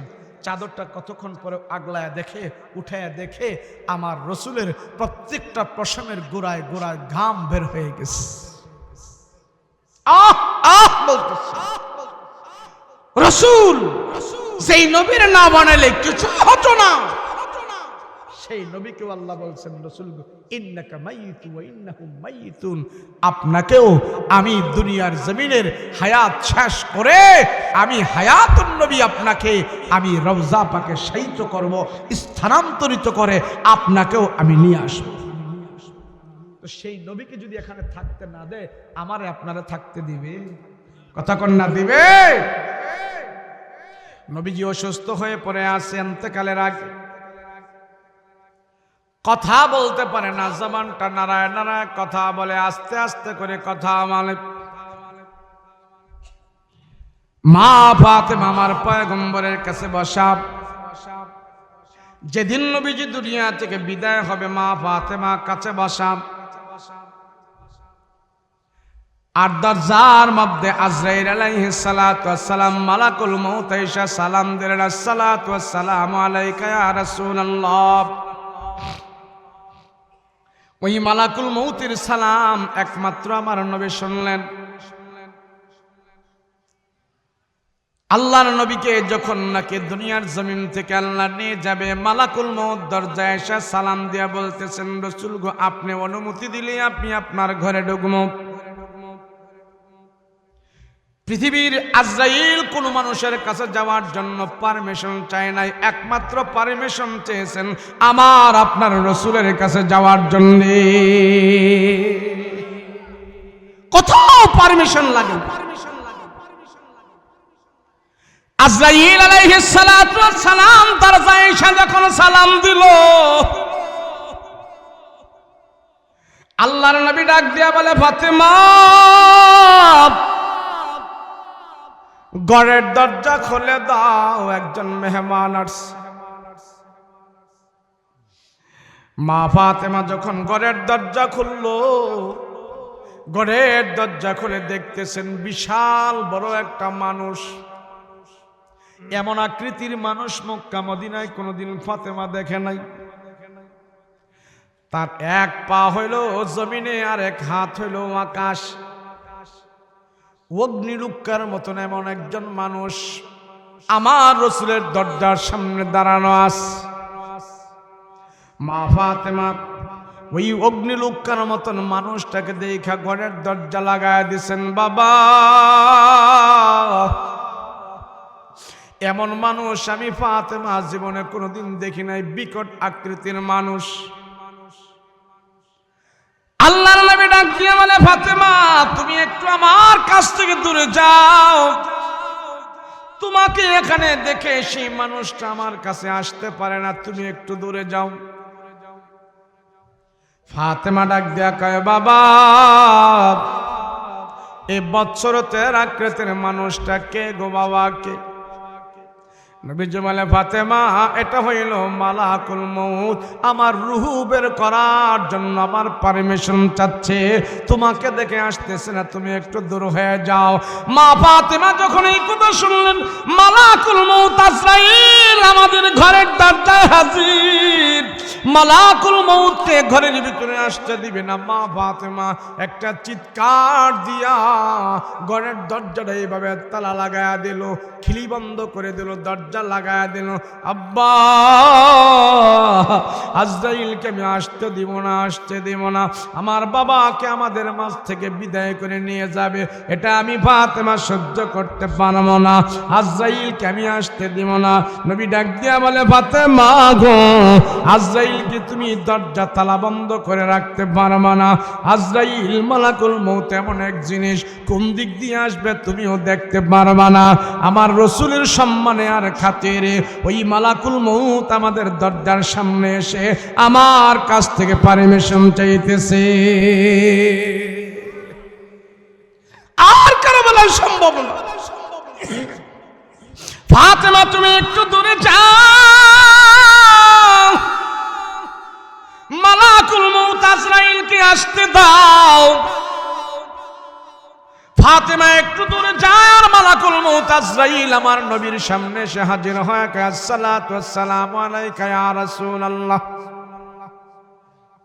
চাদরটা কতক্ষণ পরে আগলায় দেখে, উঠায় দেখে আমার রাসূলের প্রত্যেকটা পশমের গোড়ায় গোড়ায় ঘাম বের হয়ে গেছে। আহ আহ বলতেছে। রাসূল যেই নবীর না বানালে কিছু হতো না, সেই নবীকেও আল্লাহ বলছেন, রাসূল ইন্নাকা মাইয়িতুন ওয়া ইন্নাহুম মাইয়িতুন, আপনাকেও আমি দুনিয়ার জমিনের হায়াত শেষ করে আমি হায়াতুন নবী আপনাকে আমি রওজা পাকে শায়িত করব, স্থানান্তরিত করে আপনাকেও আমি নিয়ে আসব। তো সেই নবীকে যদি এখানে থাকতে না দেয়, আমারে আপনারা থাকতে দিবে? কথা কোন না দিবে? নবীজি অসুস্থ হয়ে পড়ে আছে, ইন্তেকালের আগে কথা বলতে পারে না, জবানটা নাড়ায় নাড়ায় কথা বলে, আস্তে আস্তে করে কথা বলে। মা ফাতেমা আমার পয়গম্বরের কাছে বসা। যেদিন নবীজি দুনিয়া থেকে বিদায় হবে, মা ফাতেমা কাছে বসা। আর দরজার মধ্যে আজরাইল আলাইহিস সালাতু ওয়াস সালাম, মালাকুল মউত আয়েশা সালাম দিলেন, আসসালাতু ওয়াস সালামু আলাইকা ইয়া রাসূলুল্লাহ। ওই মালাকুল মউতের সালাম একমাত্র আমার নবী শুনলেন। আল্লাহর নবীকে যখন নাকি দুনিয়ার জমিন থেকে আল্লাহ নিয়ে যাবে, মালাকুল মউত দরজায় এসে সালাম দিয়া বলতেছেন, রাসূল গো, আপনি অনুমতি দিলে আপনি আপনার ঘরে ঢুকবো। পৃথিবীর আজরাইল কোন মানুষের কাছে যাওয়ার জন্য পারমিশন চায় নাই, একমাত্র পারমিশন চেয়েছেন আমার আপনার রাসূলের কাছে যাওয়ার জন্য। কোথাও পারমিশন লাগে না। আজরাইল আলাইহিস সালাতু ওয়াস সালাম দরজায় এসে যখন সালাম দিল, আল্লাহর নবী ডাক দিয়া বলে, ফাতেমা, ঘরের দরজা খুলে দাও, একজন মেহমান আসছে। মা ফাতেমা যখন ঘরের দরজা খুললো, ঘরের দরজা খুলে দেখতেছেন বিশাল বড় একটা মানুষ। এমন আকৃতির মানুষ মক্কা মদিনায় কোনোদিন ফাতেমা দেখে নাই। তার এক পা হইল জমিনে আর এক হাত হইল আকাশ। অগ্নিরুক্কার মতন এমন একজন মানুষ আমার রাসূলের দরজার সামনে দাঁড়ানো আছে। মা ফাতেমা ওই অগ্নিরুক্কার মতন মানুষটাকে দেখা ঘরের দরজা লাগায় দিছেন। বাবা, এমন মানুষ আমি ফাতেমা জীবনে কোনোদিন দেখি নাই, বিকট আকৃতির মানুষ। আল্লাহর নবী ডাক দিয়ে বলে, ফাতেমা, তুমি একটু আমার কাছ থেকে দূরে যাও, তোমাকে এখানে দেখে সেই মানুষটা আমার কাছে আসতে পারে না, তুমি একটু দূরে যাও। ফাতেমা ডাক দিয়া কয়, বাবা, এই বৎসরতের আকৃতির মানুষটা কে গো বাবা, কে? নবীজি বলে, ফাতেমা, এটা হইল মালাকুল মউত, আমার রূহ বের করার জন্য আমার পারমিশন চাচ্ছে, তোমাকে দেখে আসতেছে না, তুমি একটু দূর হয়ে যাও। মা ফাতেমা যখন এই কথা শুনলেন, মালাকুল মউত আজরাইল আমাদের ঘরের দরজায় হাজির, মালাকুল মউতকে ঘরের ভিতরে আসতে দিবে না। মা ফাতেমা একটা চিৎকার দিয়া ঘরের দরজাটা এইভাবে তালা লাগায়া দিল, খিলি বন্ধ করে দিল, দরজা লাগায়া দিল। আব্বা, আজরাইলকে আমি আসতে দিব না, আসতে দিব না, আমার বাবাকে আমাদের মাঝ থেকে বিদায় করে নিয়ে যাবে, এটা আমি ফাতেমা সহ্য করতে পারবো না, আজরাইলকে আমি আসতে দিব না। নবী ডাক দিয়া বলে, ফাতেমা গো, আজরাইলকে তুমি দরজা তালা বন্ধ করে রাখতে পারবো না। আজরাইল মালাকুল মউত এমন এক জিনিস, কোন দিক দিয়ে আসবে তুমিও দেখতে পারবা না। আমার রাসূলের সম্মানে আর খাতিরে ওই মালাকুল মউত আমাদের দরজার সামনে এসে আমার কাছ থেকে পারমিশন চাইতেছে, আর কারো বলা সম্ভব না। ফাতেমা, তুমি একটু দূরে যাও, মালাকুল মউত আজরাইলকে আসতে দাও। ফাতেমা একটু দূরে যায়, আর মালাকুল মউত আজরাইল আমার নবীর সামনে এসে হাজির হয়। আসসালাতু ওয়াসসালামু আলাইকা ইয়া রাসূলুল্লাহ।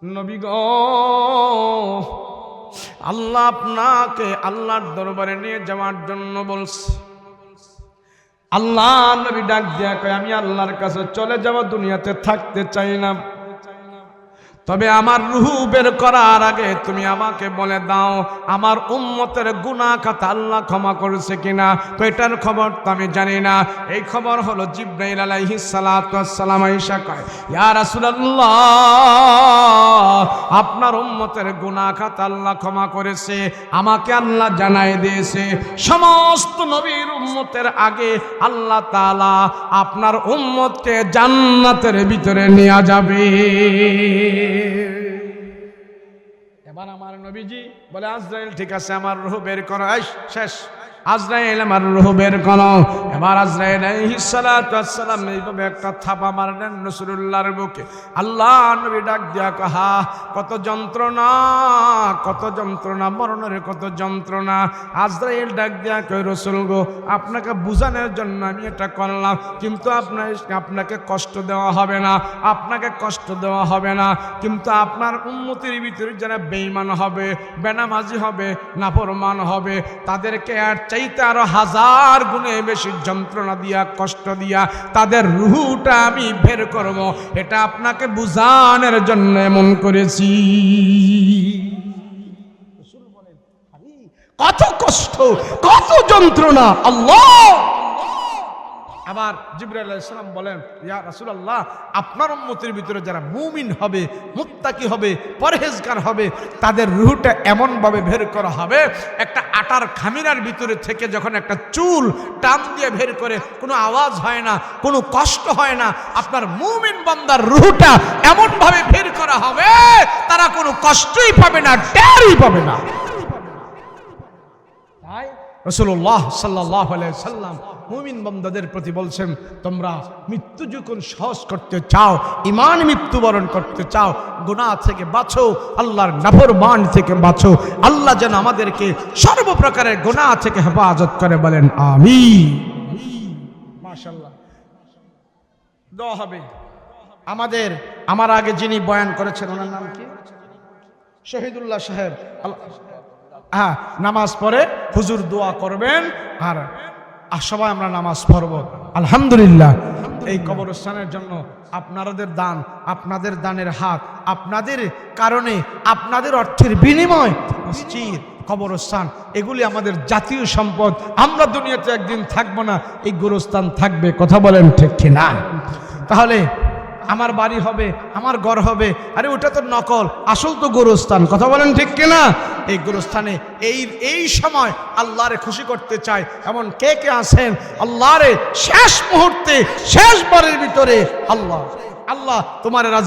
নবী গো, আল্লাহ আপনাকে আল্লাহর দরবারে নিয়ে যাওয়ার জন্য বলছে। আল্লাহ নবী ডাক দিয়া কয়, আমি আল্লাহর কাছে চলে যাব, দুনিয়াতে থাকতে চাই না। তবে আমার রুহু বের করার আগে তুমি আমাকে বলে দাও আমার উম্মতের গুনাহ খাতা আল্লাহ ক্ষমা করেছে কিনা। তো এটার খবর তো আমি জানি না। এই খবর হলো জিবরাইল আলাইহিস সালাতু ওয়াস সালাম আয়েশা কয়, ইয়া রাসূলুল্লাহ, আপনার উম্মতের গুনাহ খাতা আল্লাহ ক্ষমা করেছে, আমাকে আল্লাহ জানাই দিয়েছে সমস্ত নবীর উম্মতের আগে আল্লাহ তাআলা আপনার উম্মতকে জান্নাতের ভিতরে নিয়ে যাবে। এবার আমার নবীজি বলে, আজরাইল ঠিক আছে, আমার রূহ বের করো। শেষ, আজরাইল আমার রূহ বের করো। এবার আজরাইল আলাইহিস সালাতু ওয়াস সালাম এইভাবে একটা থাপা মারলেন রাসূলুল্লাহর বুকে। আল্লাহ নবী ডাক দিয়া কহা, কত যন্ত্রণা, কত যন্ত্রণা, মরণের কত যন্ত্রণা। আজরাইল ডাক দিয়া কয়, রাসূল গো, আপনাকে বুঝানোর জন্য আমি এটা করলাম, কিন্তু আপনাকে কষ্ট দেওয়া হবে না, আপনাকে কষ্ট দেওয়া হবে না। কিন্তু আপনার উম্মতের ভিতরে যারা বেঈমান হবে, বেনামাজি হবে, নাফরমান হবে, তাদেরকে আর চাইতে আরো 1000 গুণে বেশি যন্ত্রণা দিয়া, কষ্ট দিয়া তাদের রূহটা আমি বের করব। এটা আপনাকে বুঝানোর জন্য এমন করেছি। কত কষ্ট, কত যন্ত্রণা। আল্লাহ। আবার জিবরাইল আলাইহিস সালাম বলেন, ইয়া রাসূলুল্লাহ, আপনার উম্মতের ভিতরে যারা মুমিন হবে, মুত্তাকি হবে, পরহেজগার হবে, তাদের রূহটা এমন ভাবে বের করা হবে, একটা আটার খামিরার ভিতরে থেকে যখন একটা চুল টান দিয়ে বের করে কোনো আওয়াজ হয় না, কোনো কষ্ট হয় না। আপনার মুমিন বান্দার রূহটা এমন ভাবে বের করা হবে, তারা কোনো কষ্টই পাবে না, টেরই পাবে না। তাই রাসূলুল্লাহ সাল্লাল্লাহু আলাইহি সাল্লাম মুমিন বান্দাদের প্রতি বলছেন, তোমরা মৃত্যু যখন সহজ করতে চাও, ঈমান মৃত্যুবরণ করতে চাও, গুনাহ থেকে বাঁচো, আল্লাহর নাফরমান থেকে বাঁচো। আল্লাহ যেন আমাদেরকে সর্বপ্রকারের গুনাহ থেকে হেফাজত করে, বলেন আমিন। মাশাআল্লাহ। দোয়া হবে। আমার আগে যিনি বয়ান করেছেন ওনার নাম কি? শহীদুল্লাহ সাহেব। হ্যাঁ, নামাজ পড়ে হুজুর দোয়া করবেন, আর সবাই আমরা নামাজ পড়ব। আলহামদুলিল্লাহ। এই কবরস্থানের জন্য আপনাদের দান, আপনাদের দানের হাত, আপনাদের কারণে, আপনাদের অর্থের বিনিময় মসজিদ, কবরস্থান, এগুলি আমাদের জাতীয় সম্পদ। আমরা দুনিয়াতে একদিন থাকবো না, এই গোরস্থান থাকবে। কথা বলেন ঠিক কিনা? তাহলে আমার বাড়ি হবে, আমার ঘর হবে, আরে ওটা তো নকল, আসল তো গোরস্থান। কথা বলেন ঠিক কিনা? এই গোরস্থানে এই সময় আল্লাহরে খুশি করতে চাই এমন কে কে আছেন? আল্লাহরে শেষ মুহূর্তে, শেষ বারের ভিতরে আল্লাহ তোমার